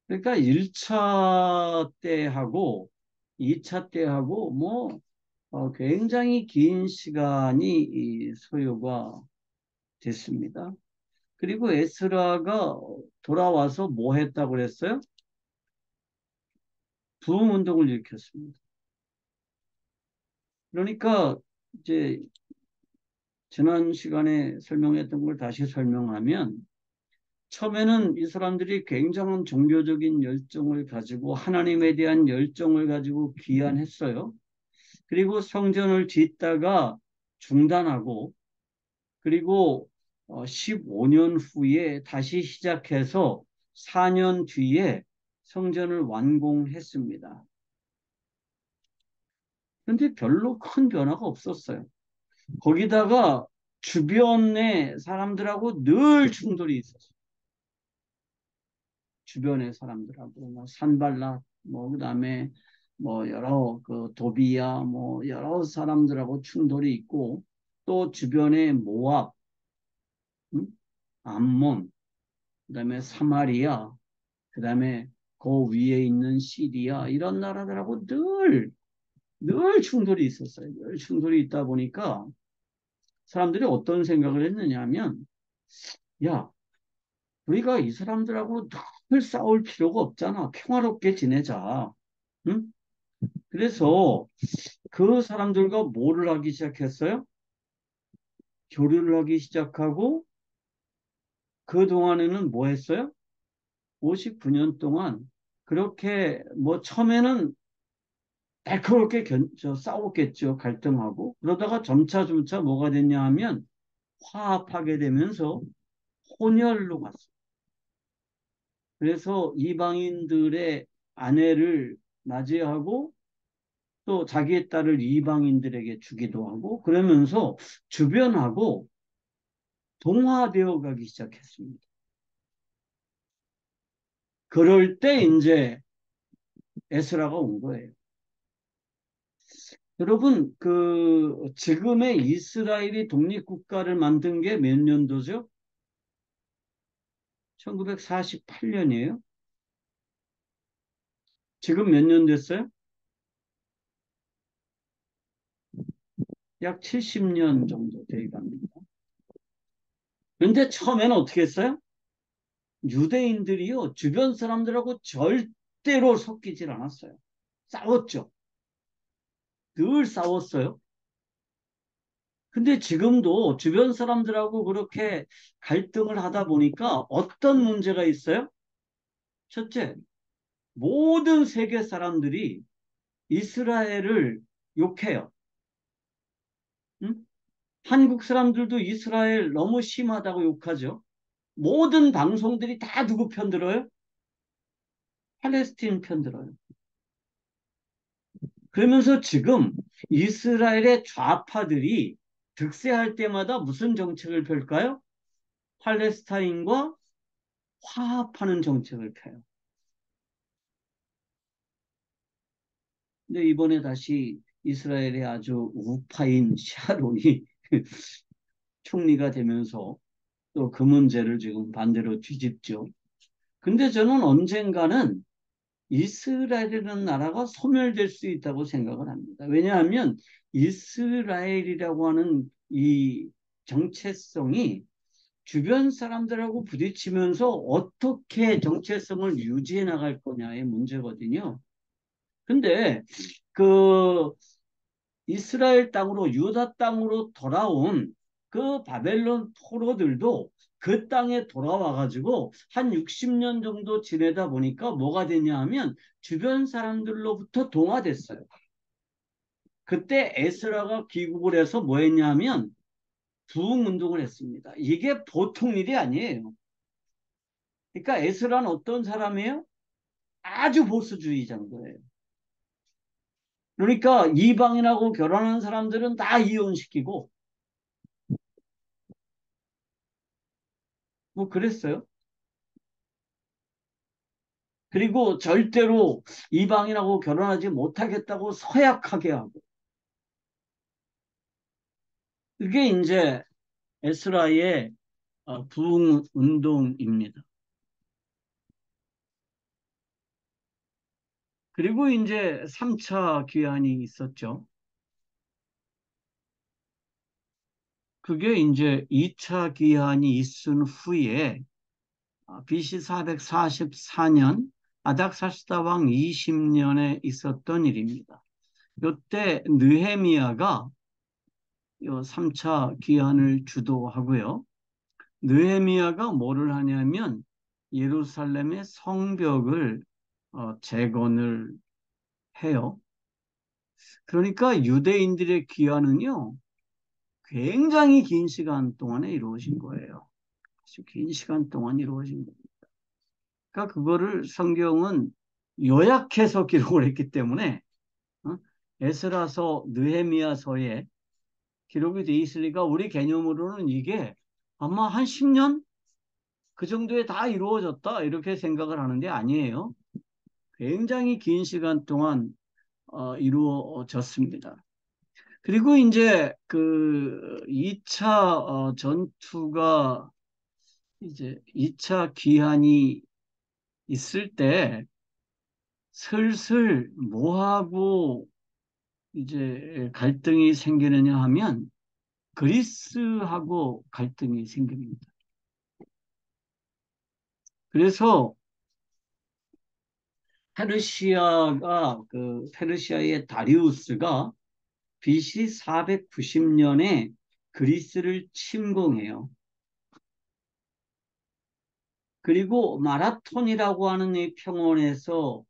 그러니까 1차 때하고 2차 때하고 뭐 굉장히 긴 시간이 소요가 됐습니다. 그리고 에스라가 돌아와서 뭐 했다고 그랬어요? 부흥 운동을 일으켰습니다. 그러니까 이제 지난 시간에 설명했던 걸 다시 설명하면 처음에는 이 사람들이 굉장한 종교적인 열정을 가지고 하나님에 대한 열정을 가지고 귀환했어요. 그리고 성전을 짓다가 중단하고 그리고 15년 후에 다시 시작해서 4년 뒤에 성전을 완공했습니다. 그런데 별로 큰 변화가 없었어요. 거기다가 주변의 사람들하고 늘 충돌이 있었어요. 주변의 사람들하고 뭐 산발락 뭐 그다음에 뭐 여러 그 도비야 뭐 여러 사람들하고 충돌이 있고 또 주변에 모압, 음? 암몬, 그다음에 사마리아, 그다음에 그 위에 있는 시리아 이런 나라들하고 늘 충돌이 있었어요. 늘 충돌이 있다 보니까 사람들이 어떤 생각을 했느냐 하면 야, 우리가 이 사람들하고 늘 싸울 필요가 없잖아. 평화롭게 지내자. 응? 그래서 그 사람들과 뭐를 하기 시작했어요? 교류를 하기 시작하고 그동안에는 뭐 했어요? 59년 동안 그렇게 뭐 처음에는 날카롭게 싸웠겠죠. 갈등하고. 그러다가 점차 뭐가 됐냐 하면 화합하게 되면서 혼혈로 갔어요. 그래서 이방인들의 아내를 맞이하고 또 자기의 딸을 이방인들에게 주기도 하고 그러면서 주변하고 동화되어 가기 시작했습니다. 그럴 때 이제 에스라가 온 거예요. 여러분, 그 지금의 이스라엘이 독립국가를 만든 게 몇 년도죠? 1948년이에요. 지금 몇 년 됐어요? 약 70년 정도 돼갑니다. 그런데 처음에는 어떻게 했어요? 유대인들이요, 주변 사람들하고 절대로 섞이질 않았어요. 싸웠죠. 늘 싸웠어요. 근데 지금도 주변 사람들하고 그렇게 갈등을 하다 보니까 어떤 문제가 있어요? 첫째, 모든 세계 사람들이 이스라엘을 욕해요. 응? 한국 사람들도 이스라엘 너무 심하다고 욕하죠. 모든 방송들이 다 누구 편 들어요? 팔레스틴 편 들어요. 그러면서 지금 이스라엘의 좌파들이 득세할 때마다 무슨 정책을 펼까요? 팔레스타인과 화합하는 정책을 펴요. 근데 이번에 다시 이스라엘의 아주 우파인 샤론이 총리가 되면서 또 그 문제를 지금 반대로 뒤집죠. 근데 저는 언젠가는 이스라엘이라는 나라가 소멸될 수 있다고 생각을 합니다. 왜냐하면 이스라엘이라고 하는 이 정체성이 주변 사람들하고 부딪히면서 어떻게 정체성을 유지해 나갈 거냐의 문제거든요. 근데 그 이스라엘 땅으로 유다 땅으로 돌아온 그 바벨론 포로들도 그 땅에 돌아와 가지고 한 60년 정도 지내다 보니까 뭐가 됐냐 하면 주변 사람들로부터 동화됐어요. 그때 에스라가 귀국을 해서 뭐 했냐 하면 부흥 운동을 했습니다. 이게 보통 일이 아니에요. 그러니까 에스라는 어떤 사람이에요? 아주 보수주의자인 거예요. 그러니까 이방인하고 결혼한 사람들은 다 이혼시키고 뭐 그랬어요. 그리고 절대로 이방인하고 결혼하지 못하겠다고 서약하게 하고. 그게 이제 에스라의 부흥 운동입니다. 그리고 이제 3차 귀환이 있었죠. 그게 이제 2차 귀환이 있은 후에 BC 444년 아닥사스다 왕 20년에 있었던 일입니다. 이때 느헤미야가 요 3차 귀환을 주도하고요. 느헤미야가 뭐를 하냐면 예루살렘의 성벽을 재건을 해요. 그러니까 유대인들의 귀환은요, 굉장히 긴 시간 동안에 이루어진 거예요. 아주 긴 시간 동안 이루어진 거예요. 그러니까 그거를 성경은 요약해서 기록을 했기 때문에 어? 에스라서, 느헤미야서에 기록이 돼 있으니까 우리 개념으로는 이게 아마 한 10년 그 정도에 다 이루어졌다 이렇게 생각을 하는 게 아니에요. 굉장히 긴 시간 동안 이루어졌습니다. 그리고 이제 그 2차 전투가 이제 2차 기한이 있을 때 슬슬 뭐하고 이제 갈등이 생기느냐 하면 그리스하고 갈등이 생깁니다. 그래서 페르시아의 다리우스가 BC 490년에 그리스를 침공해요. 그리고 마라톤이라고 하는 이 평원에서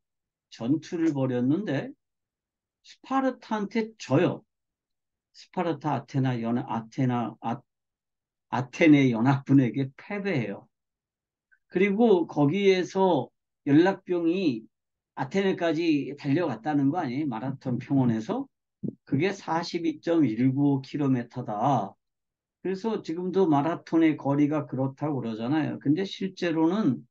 전투를 벌였는데 스파르타한테 져요. 스파르타 아테네 연합군에게 패배해요. 그리고 거기에서 연락병이 아테네까지 달려갔다는 거 아니에요? 마라톤 평원에서. 그게 42.195km다. 그래서 지금도 마라톤의 거리가 그렇다고 그러잖아요. 근데 실제로는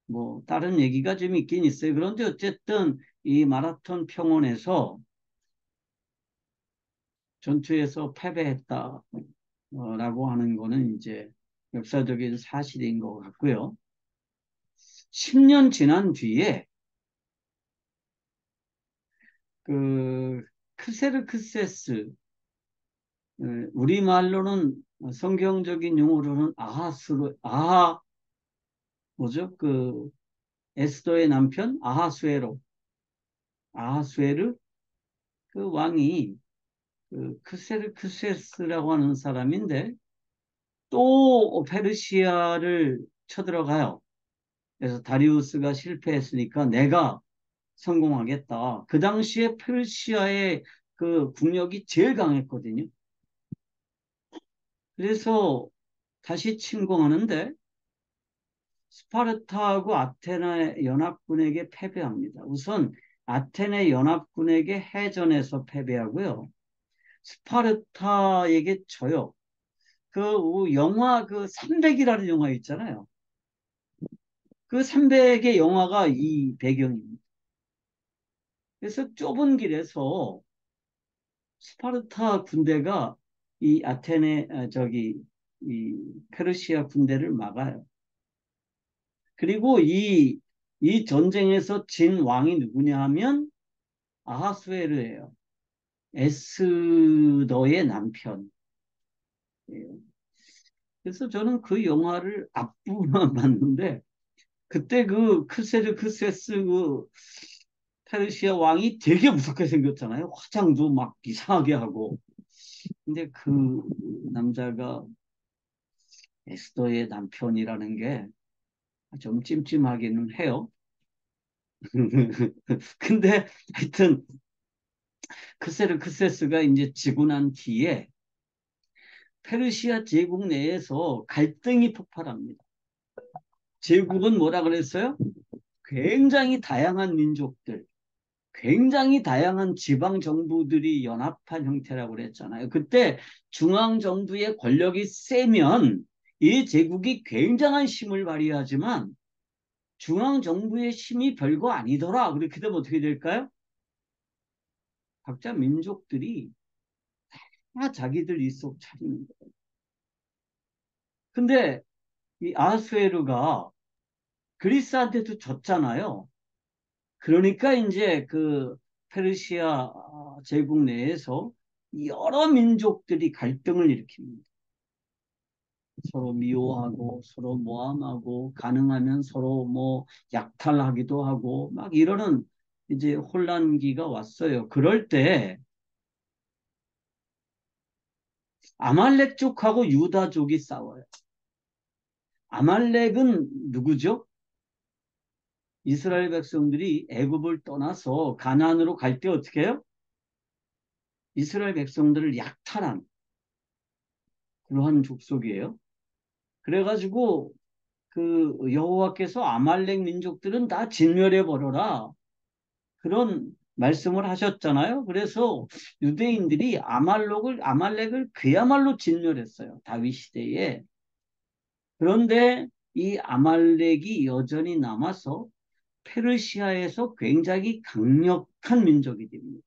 뭐 다른 얘기가 좀 있긴 있어요. 그런데 어쨌든 이 마라톤 평원에서 전투에서 패배했다라고 하는 거는 이제 역사적인 사실인 것 같고요. 10년 지난 뒤에 그 크세르크세스, 우리말로는 성경적인 용어로는 뭐죠? 그 에스더의 남편 아하수에로, 아하수에르 그 왕이 그 크세르크세스라고 하는 사람인데 또 페르시아를 쳐들어가요. 그래서 다리우스가 실패했으니까 내가 성공하겠다. 그 당시에 페르시아의 그 국력이 제일 강했거든요. 그래서 다시 침공하는데 스파르타하고 아테네 연합군에게 패배합니다. 우선 아테네 연합군에게 해전에서 패배하고요. 스파르타에게 져요. 그 영화 그 300이라는 영화 있잖아요. 그 300의 영화가 이 배경입니다. 그래서 좁은 길에서 스파르타 군대가 이 아테네 이 페르시아 군대를 막아요. 그리고 이 전쟁에서 진 왕이 누구냐 하면 아하수에르예요. 에스더의 남편. 그래서 저는 그 영화를 앞부분만 봤는데 그때 그 크세르크세스 그 페르시아 왕이 되게 무섭게 생겼잖아요. 화장도 막 이상하게 하고. 근데 그 남자가 에스더의 남편이라는 게 좀 찜찜하기는 해요. 근데 하여튼 크세르크세스가 이제 지고 난 뒤에 페르시아 제국 내에서 갈등이 폭발합니다. 제국은 뭐라 그랬어요? 굉장히 다양한 민족들, 굉장히 다양한 지방 정부들이 연합한 형태라고 그랬잖아요. 그때 중앙 정부의 권력이 세면 이 제국이 굉장한 힘을 발휘하지만 중앙 정부의 힘이 별거 아니더라. 그렇게 되면 어떻게 될까요? 각자 민족들이 다 자기들 일속 차리는 거예요. 근데 이 아하수에르가 그리스한테도 졌잖아요. 그러니까 이제 그 페르시아 제국 내에서 여러 민족들이 갈등을 일으킵니다. 서로 미워하고 서로 모함하고 가능하면 서로 뭐 약탈하기도 하고 막 이러는 이제 혼란기가 왔어요. 그럴 때 아말렉 쪽하고 유다족이 싸워요. 아말렉은 누구죠? 이스라엘 백성들이 애굽을 떠나서 가나안으로 갈 때 어떻게 해요? 이스라엘 백성들을 약탈한 그러한 족속이에요. 그래가지고 그 여호와께서 아말렉 민족들은 다 진멸해 버려라 그런 말씀을 하셨잖아요. 그래서 유대인들이 아말렉을 그야말로 진멸했어요. 다윗 시대에. 그런데 이 아말렉이 여전히 남아서 페르시아에서 굉장히 강력한 민족이 됩니다.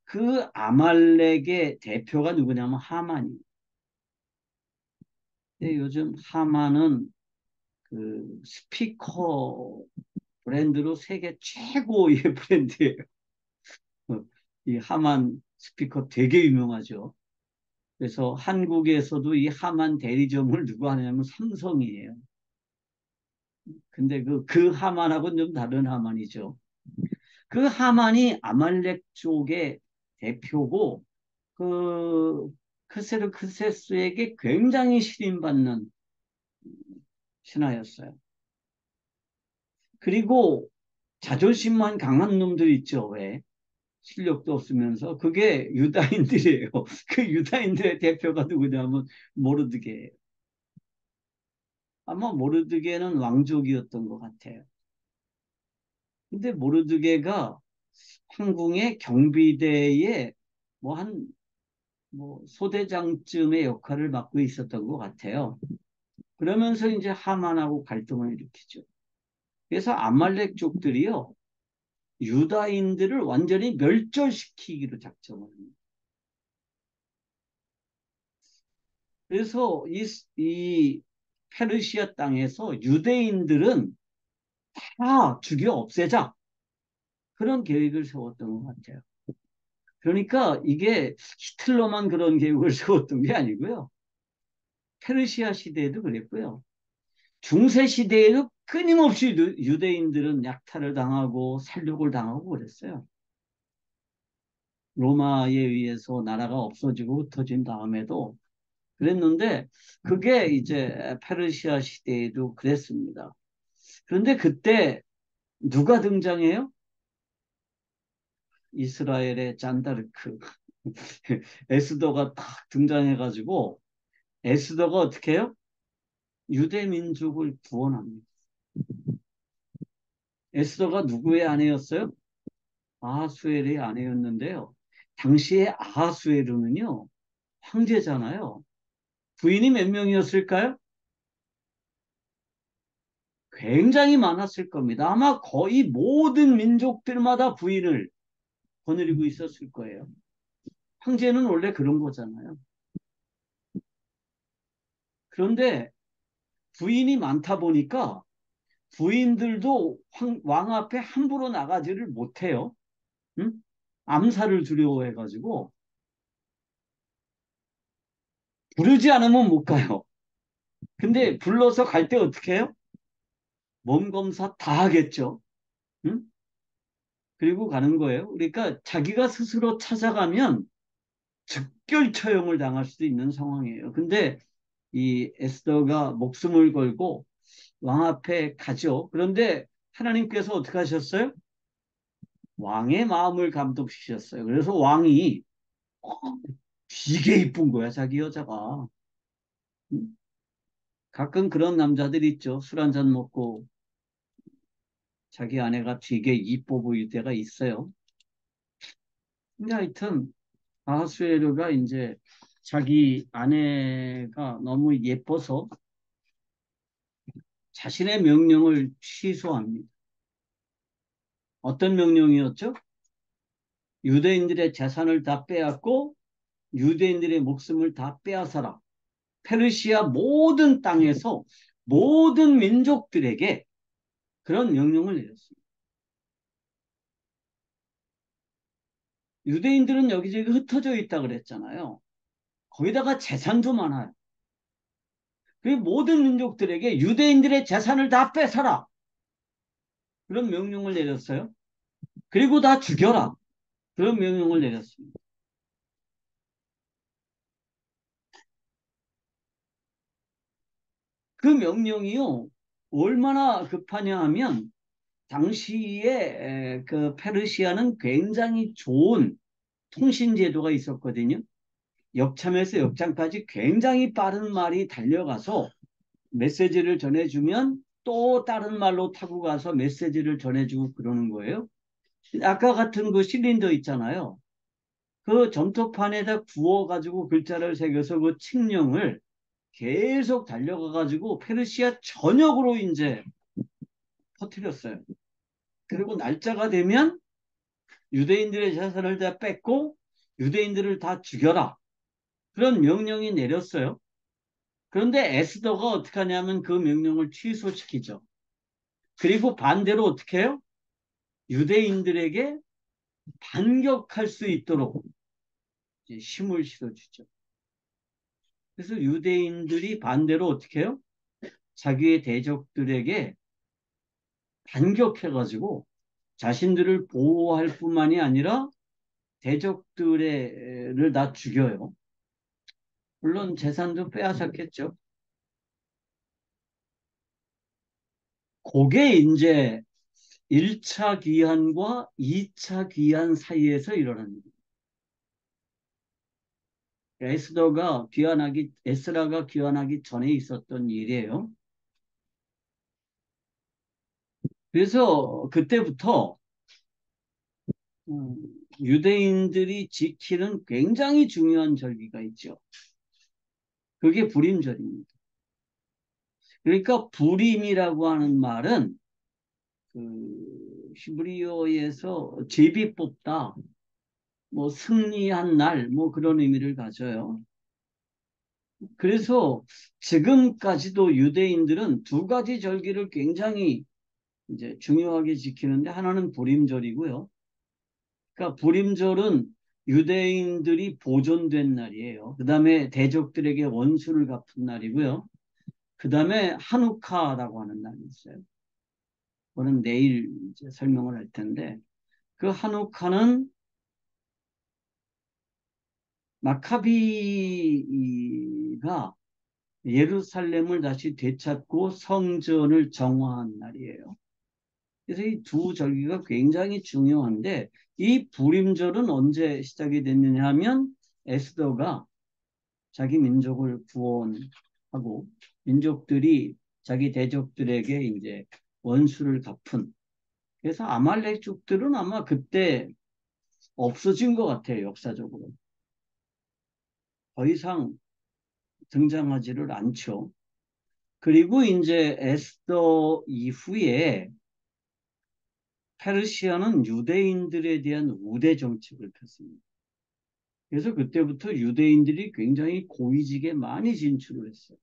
그 아말렉의 대표가 누구냐면 하만이. 요즘 하만은 그 스피커 브랜드로 세계 최고의 브랜드예요. 이 하만 스피커 되게 유명하죠. 그래서 한국에서도 이 하만 대리점을 누가 하냐면 삼성이에요. 근데 그 하만하고는 좀 다른 하만이죠. 그 하만이 아말렉 쪽의 대표고 그 크세르크세스에게 굉장히 신임받는 신하였어요. 그리고 자존심만 강한 놈들 있죠. 왜? 실력도 없으면서 그게 유다인들이에요. 그 유다인들의 대표가 누구냐면 모르드게예요. 아마 모르드게는 왕족이었던 것 같아요. 근데 모르드게가 황궁의 경비대에 뭐 뭐 소대장쯤의 역할을 맡고 있었던 것 같아요. 그러면서 이제 하만하고 갈등을 일으키죠. 그래서 아말렉 족들이요 유다인들을 완전히 멸절시키기로 작정을 합니다. 그래서 이 페르시아 땅에서 유대인들은 다 죽여 없애자 그런 계획을 세웠던 것 같아요. 그러니까 이게 히틀러만 그런 계획을 세웠던 게 아니고요. 페르시아 시대에도 그랬고요. 중세 시대에도 끊임없이 유대인들은 약탈을 당하고 살육을 당하고 그랬어요. 로마에 의해서 나라가 없어지고 흩어진 다음에도 그랬는데 그게 이제 페르시아 시대에도 그랬습니다. 그런데 그때 누가 등장해요? 이스라엘의 잔다르크. 에스더가 딱 등장해가지고 에스더가 어떻게 해요? 유대 민족을 구원합니다. 에스더가 누구의 아내였어요? 아하수엘의 아내였는데요. 당시에 아하수에르는요, 황제잖아요. 부인이 몇 명이었을까요? 굉장히 많았을 겁니다. 아마 거의 모든 민족들마다 부인을 거느리고 있었을 거예요. 황제는 원래 그런 거잖아요. 그런데 부인이 많다 보니까 부인들도 왕 앞에 함부로 나가지를 못해요. 응? 암살을 두려워해가지고 부르지 않으면 못 가요. 근데 불러서 갈 때 어떻게 해요? 몸 검사 다 하겠죠. 응? 그리고 가는 거예요. 그러니까 자기가 스스로 찾아가면 즉결 처형을 당할 수도 있는 상황이에요. 근데 이 에스더가 목숨을 걸고 왕 앞에 가죠. 그런데 하나님께서 어떻게 하셨어요? 왕의 마음을 감독시켰어요. 그래서 왕이 되게 이쁜 거야, 자기 여자가. 가끔 그런 남자들 있죠. 술 한 잔 먹고 자기 아내가 되게 이뻐 보일 때가 있어요. 근데 하여튼 아하수에르가 이제 자기 아내가 너무 예뻐서 자신의 명령을 취소합니다. 어떤 명령이었죠? 유대인들의 재산을 다 빼앗고 유대인들의 목숨을 다 빼앗아라. 페르시아 모든 땅에서 모든 민족들에게 그런 명령을 내렸습니다. 유대인들은 여기저기 흩어져 있다 그랬잖아요. 거기다가 재산도 많아요. 그 모든 민족들에게 유대인들의 재산을 다 뺏어라. 그런 명령을 내렸어요. 그리고 다 죽여라. 그런 명령을 내렸습니다. 그 명령이요. 얼마나 급하냐 하면 당시에 그 페르시아는 굉장히 좋은 통신 제도가 있었거든요. 역참에서 역참까지 굉장히 빠른 말이 달려가서 메시지를 전해주면 또 다른 말로 타고 가서 메시지를 전해주고 그러는 거예요. 아까 같은 그 실린더 있잖아요. 그 점토판에다 구워가지고 글자를 새겨서 그 칙령을 계속 달려가가지고 페르시아 전역으로 이제 퍼뜨렸어요. 그리고 날짜가 되면 유대인들의 재산을 다 뺏고 유대인들을 다 죽여라. 그런 명령이 내렸어요. 그런데 에스더가 어떻게 하냐면 그 명령을 취소시키죠. 그리고 반대로 어떻게 해요? 유대인들에게 반격할 수 있도록 힘을 실어주죠. 그래서 유대인들이 반대로 어떻게 해요? 자기의 대적들에게 반격해가지고 자신들을 보호할 뿐만이 아니라 대적들을 다 죽여요. 물론 재산도 빼앗았겠죠. 그게 이제 1차 귀환과 2차 귀환 사이에서 일어납니다. 에스라가 귀환하기 전에 있었던 일이에요. 그래서 그때부터 음, 유대인들이 지키는 굉장히 중요한 절기가 있죠. 그게 불임절입니다. 그러니까 불임이라고 하는 말은 그 히브리어에서 제비 뽑다, 뭐 승리한 날, 뭐 그런 의미를 가져요. 그래서 지금까지도 유대인들은 두 가지 절기를 굉장히 이제 중요하게 지키는데 하나는 불임절이고요. 그러니까 불임절은 유대인들이 보존된 날이에요. 그 다음에 대적들에게 원수를 갚은 날이고요. 그 다음에 한우카라고 하는 날이 있어요. 그거는 내일 이제 설명을 할 텐데 그 한우카는 마카비가 예루살렘을 다시 되찾고 성전을 정화한 날이에요. 그래서 이 두 절기가 굉장히 중요한데 이 부림절은 언제 시작이 됐느냐 하면 에스더가 자기 민족을 구원하고 민족들이 자기 대적들에게 이제 원수를 갚은 그래서 아말렉족들은 아마 그때 없어진 것 같아요. 역사적으로. 더 이상 등장하지를 않죠. 그리고 이제 에스더 이후에 페르시아는 유대인들에 대한 우대 정책을 폈습니다. 그래서 그때부터 유대인들이 굉장히 고위직에 많이 진출을 했어요.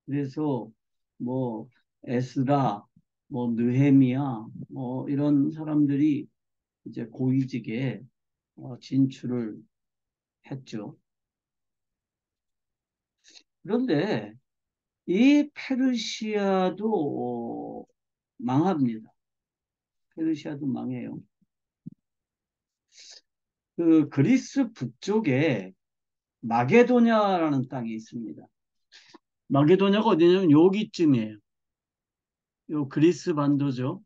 그래서 뭐 에스라, 뭐 느헤미야, 뭐 이런 사람들이 이제 고위직에 진출을 했죠. 그런데 이 페르시아도 망합니다. 페르시아도 망해요. 그 그리스 북쪽에 마게도냐라는 땅이 있습니다. 마게도냐가 어디냐면 여기쯤이에요. 요 그리스 반도죠.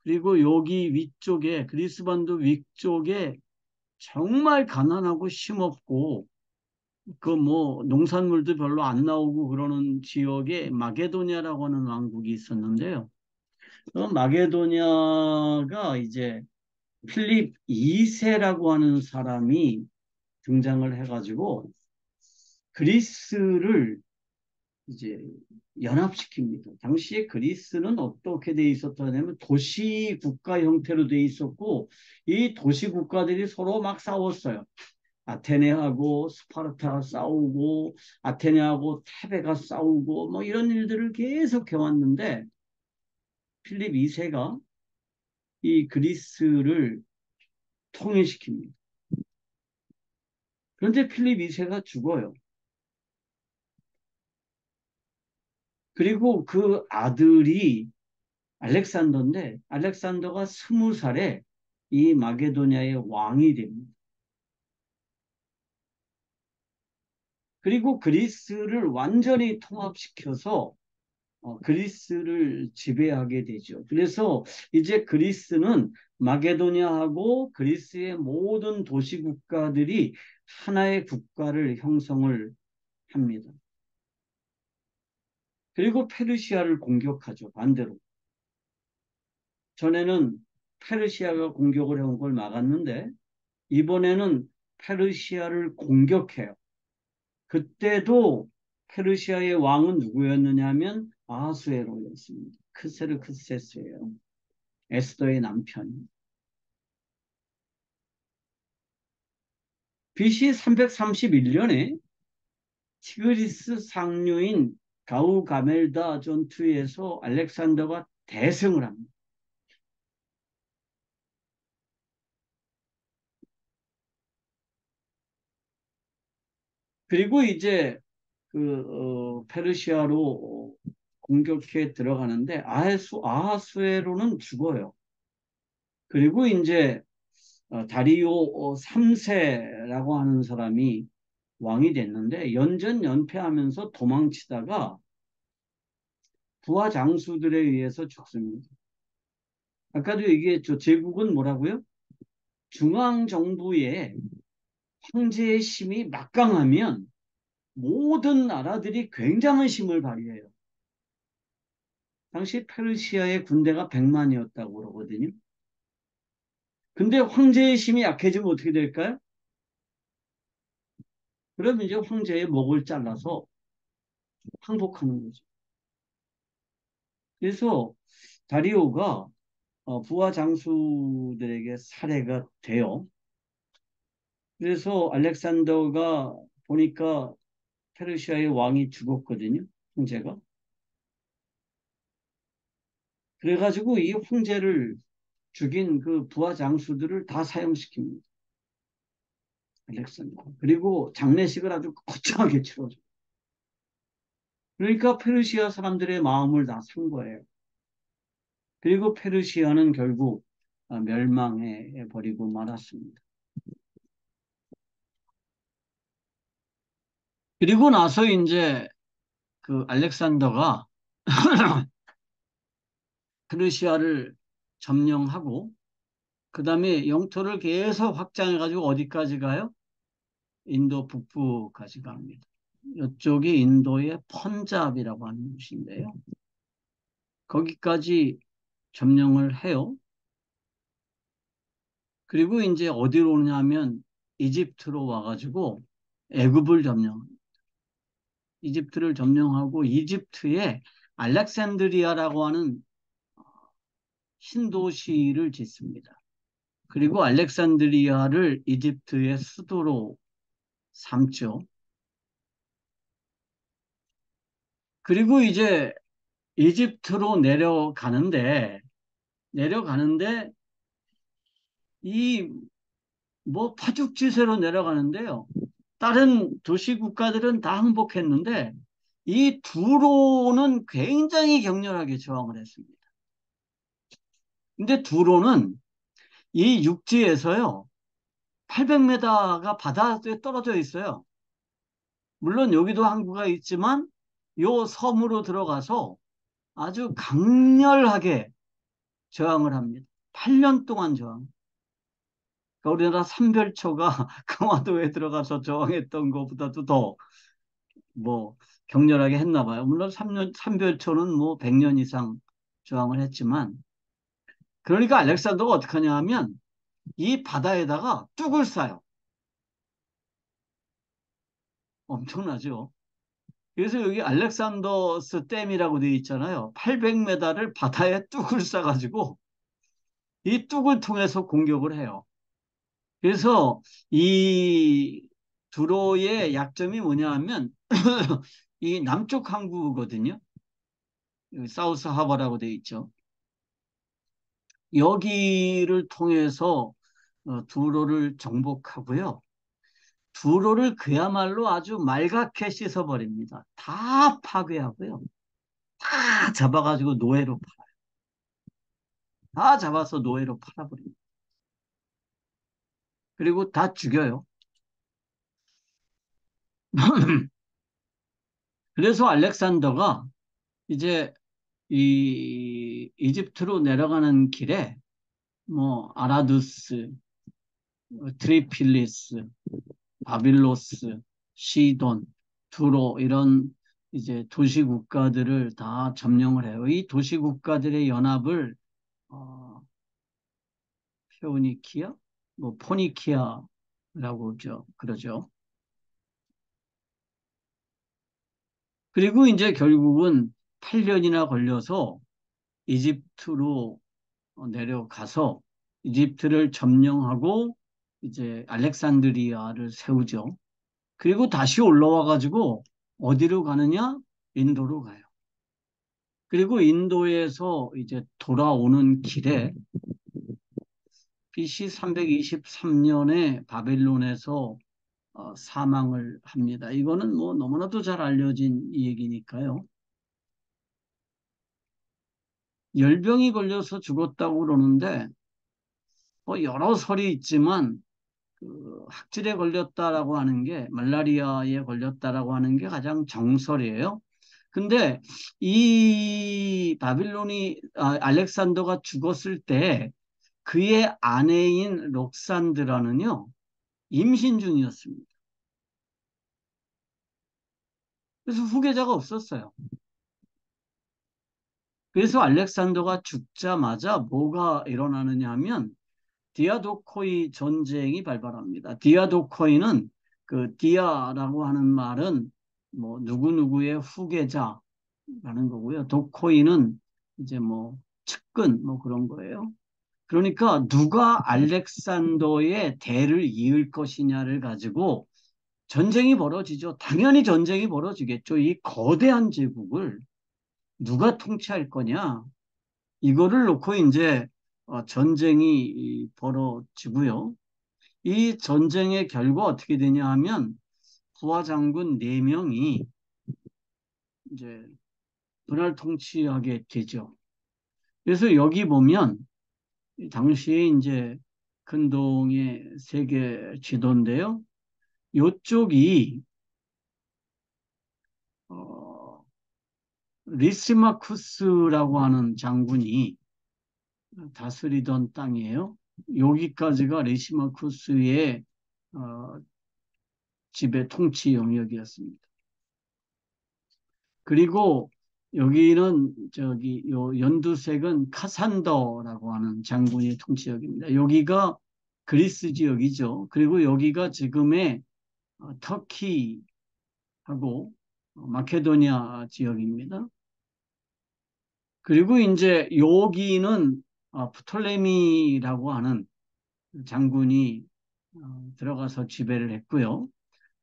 그리고 여기 위쪽에 그리스 반도 위쪽에 정말 가난하고 힘없고 그 뭐 농산물도 별로 안 나오고 그러는 지역에 마게도냐라고 하는 왕국이 있었는데요. 그 마게도냐가 이제 필립 2세라고 하는 사람이 등장을 해가지고 그리스를 이제 연합시킵니다. 당시에 그리스는 어떻게 돼 있었냐면 도시 국가 형태로 돼 있었고 이 도시 국가들이 서로 막 싸웠어요. 아테네하고 스파르타가 싸우고 아테네하고 테베가 싸우고 뭐 이런 일들을 계속 해왔는데 필립 2세가 이 그리스를 통일시킵니다. 그런데 필립 2세가 죽어요. 그리고 그 아들이 알렉산더인데 알렉산더가 20살에 이 마게도냐의 왕이 됩니다. 그리고 그리스를 완전히 통합시켜서 그리스를 지배하게 되죠. 그래서 이제 그리스는 마게도냐하고 그리스의 모든 도시 국가들이 하나의 국가를 형성을 합니다. 그리고 페르시아를 공격하죠. 반대로. 전에는 페르시아가 공격을 해온 걸 막았는데 이번에는 페르시아를 공격해요. 그때도 페르시아의 왕은 누구였느냐 하면 아하수에로였습니다. 크세르크세스예요. 에스더의 남편. BC 331년에 티그리스 상류인 가우가멜다 전투에서 알렉산더가 대승을 합니다. 그리고 이제 페르시아로 공격해 들어가는데 아하수에로는 죽어요. 그리고 이제 다리오 3세라고 하는 사람이 왕이 됐는데 연전연패하면서 도망치다가 부하 장수들에 의해서 죽습니다. 아까도 얘기했죠. 제국은 뭐라고요? 중앙정부의 황제의 힘이 막강하면 모든 나라들이 굉장한 힘을 발휘해요. 당시 페르시아의 군대가 100만이었다고 그러거든요. 근데 황제의 힘이 약해지면 어떻게 될까요? 그러면 이제 황제의 목을 잘라서 항복하는 거죠. 그래서 다리오가 부하 장수들에게 살해가 돼요. 그래서 알렉산더가 보니까 페르시아의 왕이 죽었거든요. 황제가. 그래가지고 이 황제를 죽인 그 부하 장수들을 다 사형시킵니다. 알렉산더. 그리고 장례식을 아주 거창하게 치러줘. 그러니까 페르시아 사람들의 마음을 다 산 거예요. 그리고 페르시아는 결국 멸망해 버리고 말았습니다. 그리고 나서 이제 그 알렉산더가 페르시아를 점령하고 그 다음에 영토를 계속 확장해가지고 어디까지 가요? 인도 북부까지 갑니다. 이쪽이 인도의 펀잡이라고 하는 곳인데요. 거기까지 점령을 해요. 그리고 이제 어디로 오냐면 이집트로 와가지고 애굽을 점령합니다. 이집트를 점령하고 이집트에 알렉산드리아라고 하는 신도시를 짓습니다. 그리고 알렉산드리아를 이집트의 수도로 삼죠. 그리고 이제 이집트로 내려가는데 이 뭐 파죽지세로 내려가는데요. 다른 도시 국가들은 다 항복했는데 이 두로는 굉장히 격렬하게 저항을 했습니다. 근데 두로는 이 육지에서요 800m가 바다에 떨어져 있어요. 물론 여기도 항구가 있지만 요 섬으로 들어가서 아주 강렬하게 저항을 합니다. 8년 동안 저항. 그러니까 우리나라 삼별초가 강화도에 들어가서 저항했던 것보다도 더 뭐 격렬하게 했나 봐요. 물론 삼별초는 뭐 100년 이상 저항을 했지만 그러니까 알렉산더가 어떻게 하냐 하면 이 바다에다가 뚝을 쏴요. 엄청나죠? 그래서 여기 알렉산더스 댐이라고 되어 있잖아요. 800m를 바다에 뚝을 쏴가지고 이 뚝을 통해서 공격을 해요. 그래서 이 두로의 약점이 뭐냐 하면 이 남쪽 항구거든요. 여기 사우스 하버라고 되어 있죠. 여기를 통해서 두로를 정복하고요. 두로를 그야말로 아주 말갛게 씻어버립니다. 다 파괴하고요. 다 잡아가지고 노예로 팔아요. 다 잡아서 노예로 팔아버립니다. 그리고 다 죽여요. 그래서 알렉산더가 이제 이 이집트로 내려가는 길에 뭐 아라두스, 트리필리스, 바빌로스, 시돈, 두로 이런 이제 도시 국가들을 다 점령을 해요. 이 도시 국가들의 연합을 어, 페오니키아, 뭐 포니키아라고 그러죠. 그리고 이제 결국은 8년이나 걸려서 이집트로 내려가서 이집트를 점령하고 이제 알렉산드리아를 세우죠. 그리고 다시 올라와 가지고 어디로 가느냐? 인도로 가요. 그리고 인도에서 이제 돌아오는 길에 BC 323년에 바벨론에서 사망을 합니다. 이거는 뭐 너무나도 잘 알려진 얘기니까요. 열병이 걸려서 죽었다고 그러는데 뭐 여러 설이 있지만 그 학질에 걸렸다라고 하는 게 말라리아에 걸렸다라고 하는 게 가장 정설이에요. 근데 이 알렉산더가 죽었을 때 그의 아내인 록산드라는요 임신 중이었습니다. 그래서 후계자가 없었어요. 그래서 알렉산더가 죽자마자 뭐가 일어나느냐 하면 디아도코이 전쟁이 발발합니다. 디아도코이는 그 디아라고 하는 말은 뭐 누구누구의 후계자라는 거고요. 도코이는 이제 뭐 측근 뭐 그런 거예요. 그러니까 누가 알렉산더의 대를 이을 것이냐를 가지고 전쟁이 벌어지죠. 당연히 전쟁이 벌어지겠죠. 이 거대한 제국을 누가 통치할 거냐. 이거를 놓고 이제 전쟁이 벌어지고요. 이 전쟁의 결과 어떻게 되냐 하면 부하 장군 4명이 이제 분할 통치하게 되죠. 그래서 여기 보면 당시에 이제 근동의 세계 지도인데요. 요쪽이 리시마쿠스라고 하는 장군이 다스리던 땅이에요. 여기까지가 리시마쿠스의 어, 지배 통치 영역이었습니다. 그리고 여기는 저기 요 연두색은 카산더라고 하는 장군의 통치역입니다. 여기가 그리스 지역이죠. 그리고 여기가 지금의 터키하고 마케도니아 지역입니다. 그리고 이제 여기는 프톨레미라고 하는 장군이 들어가서 지배를 했고요.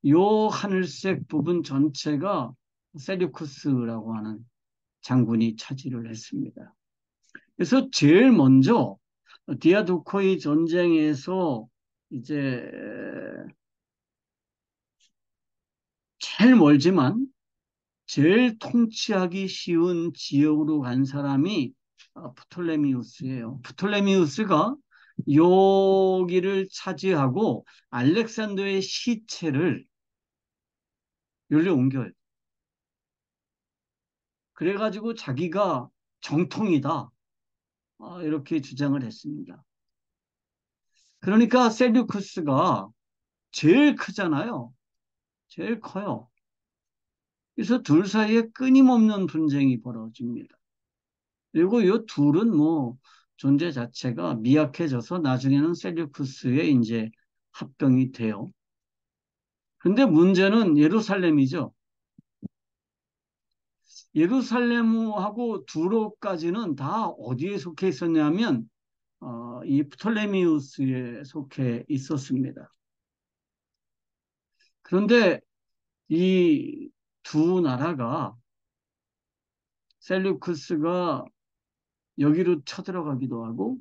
요 하늘색 부분 전체가 셀류쿠스라고 하는 장군이 차지를 했습니다. 그래서 제일 먼저 디아도코이 전쟁에서 이제 제일 멀지만 제일 통치하기 쉬운 지역으로 간 사람이 프톨레미우스예요. 프톨레미우스가 여기를 차지하고 알렉산더의 시체를 여기로 옮겨요. 그래가지고 자기가 정통이다. 이렇게 주장을 했습니다. 그러니까 셀류쿠스가 제일 크잖아요. 제일 커요. 그래서 둘 사이에 끊임없는 분쟁이 벌어집니다. 그리고 이 둘은 뭐 존재 자체가 미약해져서 나중에는 셀류쿠스에 이제 합병이 돼요. 근데 문제는 예루살렘이죠. 예루살렘하고 두로까지는 다 어디에 속해 있었냐면 이 프톨레미우스에 속해 있었습니다. 그런데 이 두 나라가 셀류크스가 여기로 쳐들어가기도 하고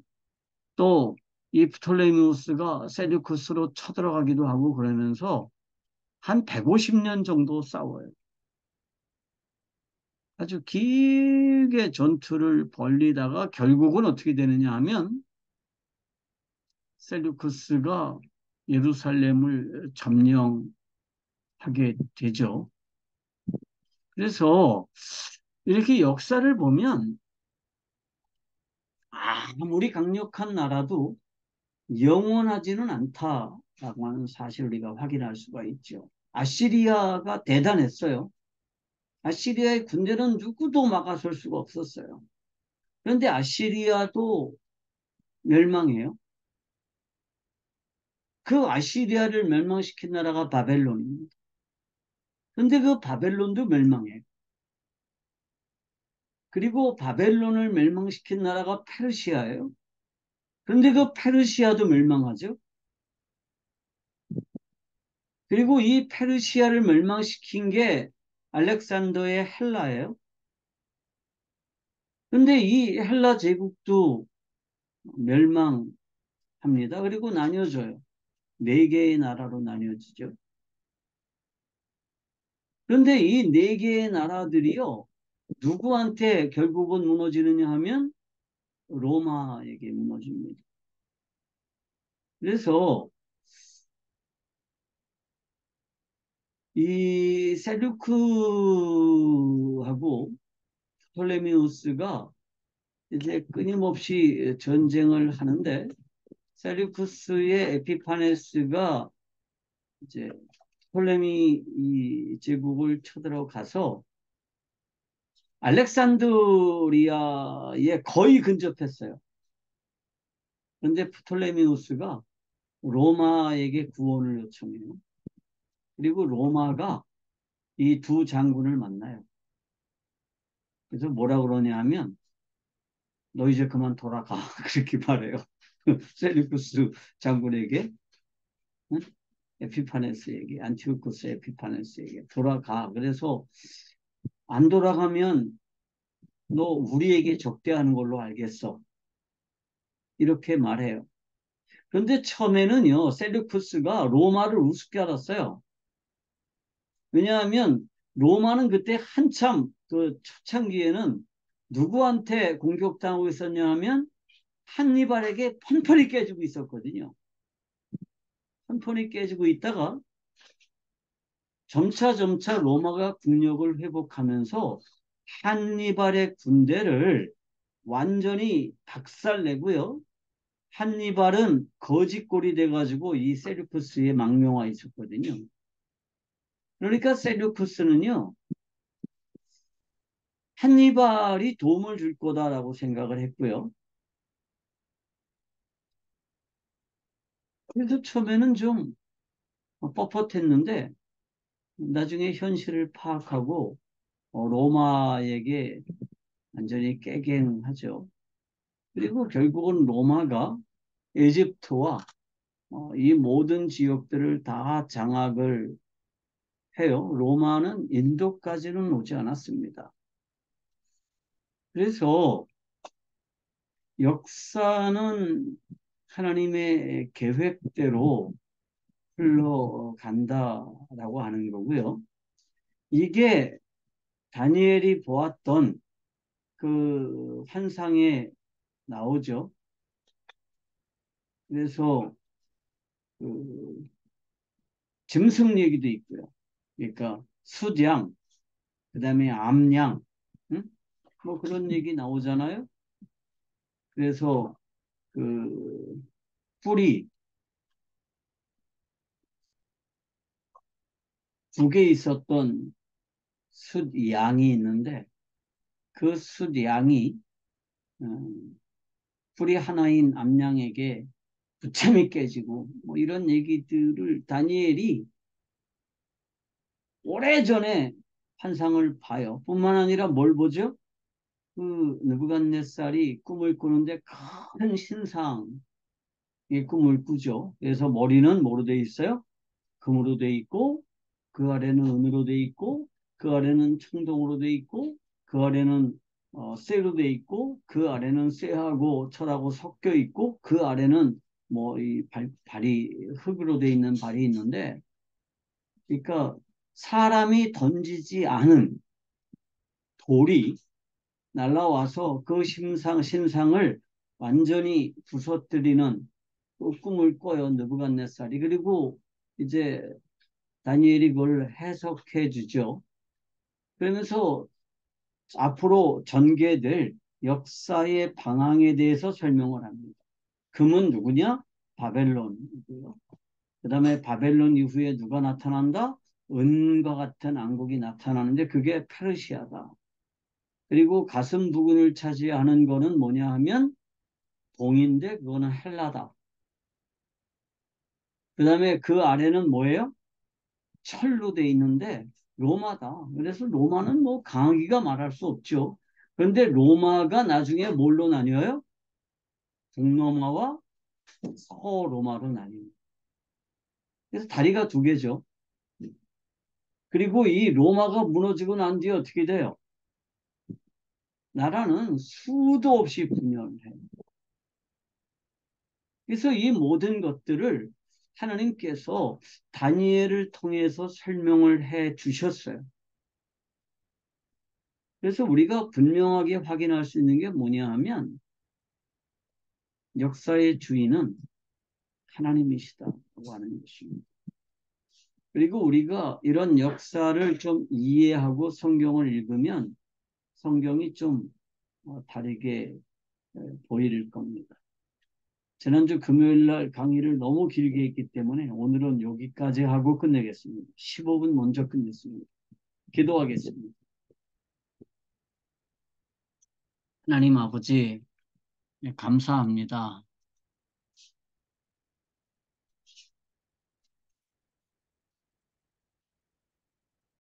또 이 프톨레미우스가 셀류크스로 쳐들어가기도 하고 그러면서 한 150년 정도 싸워요. 아주 길게 전투를 벌리다가 결국은 어떻게 되느냐 하면 셀류크스가 예루살렘을 점령하게 되죠. 그래서 이렇게 역사를 보면 아무리 강력한 나라도 영원하지는 않다라고 하는 사실을 우리가 확인할 수가 있죠. 아시리아가 대단했어요. 아시리아의 군대는 누구도 막아설 수가 없었어요. 그런데 아시리아도 멸망해요. 그 아시리아를 멸망시킨 나라가 바벨론입니다. 그런데 그 바벨론도 멸망해요. 그리고 바벨론을 멸망시킨 나라가 페르시아예요. 그런데 그 페르시아도 멸망하죠. 그리고 이 페르시아를 멸망시킨 게 알렉산더의 헬라예요. 그런데 이 헬라 제국도 멸망합니다. 그리고 나뉘어져요. 네 개의 나라로 나뉘어지죠. 그런데 이 네 개의 나라들이요, 누구한테 결국은 무너지느냐 하면 로마에게 무너집니다. 그래서 이 셀루크하고 프톨레미우스가 이제 끊임없이 전쟁을 하는데 셀루크스의 에피파네스가 이제 프톨레미 이 제국을 쳐들어가서 알렉산드리아에 거의 근접했어요. 그런데 프톨레미우스가 로마에게 구원을 요청해요. 그리고 로마가 이 두 장군을 만나요. 그래서 뭐라 그러냐 하면 너 이제 그만 돌아가. 그렇게 말해요. 셀리쿠스 장군에게, 응? 에피파네스에게, 안티오코스 에피파네스에게 돌아가. 그래서 안 돌아가면 너 우리에게 적대하는 걸로 알겠어. 이렇게 말해요. 그런데 처음에는요, 셀류쿠스가 로마를 우습게 알았어요. 왜냐하면 로마는 그때 한참 그 초창기에는 누구한테 공격당하고 있었냐 하면 한니발에게 펀펀이 깨지고 있었거든요. 펀펀이 깨지고 있다가 점차 로마가 국력을 회복하면서 한니발의 군대를 완전히 박살내고요. 한니발은 거지꼴이 돼가지고 이 셀류쿠스에 망명와 있었거든요. 그러니까 셀류쿠스는요, 한니발이 도움을 줄 거다라고 생각을 했고요. 그래서 처음에는 좀 뻣뻣했는데 나중에 현실을 파악하고 로마에게 완전히 깨갱하죠. 그리고 결국은 로마가 에집트와 이 모든 지역들을 다 장악을 해요. 로마는 인도까지는 오지 않았습니다. 그래서 역사는 하나님의 계획대로 흘러간다라고 하는 거고요. 이게 다니엘이 보았던 그 환상에 나오죠. 그래서 그 짐승 얘기도 있고요. 그러니까 숫양, 그다음에 암양, 응? 뭐 그런 얘기 나오잖아요. 그래서 그 뿔이 두 개 있었던 숫양이 있는데 그 숫양이 뿔이 하나인 암양에게 부참이 깨지고 뭐 이런 얘기들을 다니엘이 오래전에 환상을 봐요. 뿐만 아니라 뭘 보죠? 그 느부갓네살이 꿈을 꾸는데 큰 신상의 꿈을 꾸죠. 그래서 머리는 뭐로 돼 있어요? 금으로 돼 있고 그 아래는 은으로 돼 있고 그 아래는 청동으로 돼 있고 그 아래는 쇠로 돼 있고 그 아래는 쇠하고 철하고 섞여 있고 그 아래는 뭐 이 발이 흙으로 돼 있는 발이 있는데 그러니까 사람이 던지지 않은 돌이 날라와서 그 신상을 완전히 부서뜨리는 그 꿈을 꿔요, 느부갓네살이. 그리고 이제 다니엘이 그걸 해석해 주죠. 그러면서 앞으로 전개될 역사의 방향에 대해서 설명을 합니다. 금은 누구냐? 바벨론이고요. 그 다음에 바벨론 이후에 누가 나타난다? 은과 같은 왕국이 나타나는데 그게 페르시아다. 그리고 가슴 부근을 차지하는 거는 뭐냐 하면 동인데 그거는 헬라다. 그 다음에 그 아래는 뭐예요? 철로 돼 있는데 로마다. 그래서 로마는 뭐 강하기가 말할 수 없죠. 그런데 로마가 나중에 뭘로 나뉘어요? 동로마와 서로마로 나뉩니다. 그래서 다리가 두 개죠. 그리고 이 로마가 무너지고 난 뒤에 어떻게 돼요? 나라는 수도 없이 분열해요. 그래서 이 모든 것들을 하나님께서 다니엘을 통해서 설명을 해 주셨어요. 그래서 우리가 분명하게 확인할 수 있는 게 뭐냐 하면 역사의 주인은 하나님이시다고 하는 것입니다. 그리고 우리가 이런 역사를 좀 이해하고 성경을 읽으면 성경이 좀 다르게 보일 겁니다. 지난주 금요일 날 강의를 너무 길게 했기 때문에 오늘은 여기까지 하고 끝내겠습니다. 15분 먼저 끝냈습니다. 기도하겠습니다. 하나님 아버지, 감사합니다.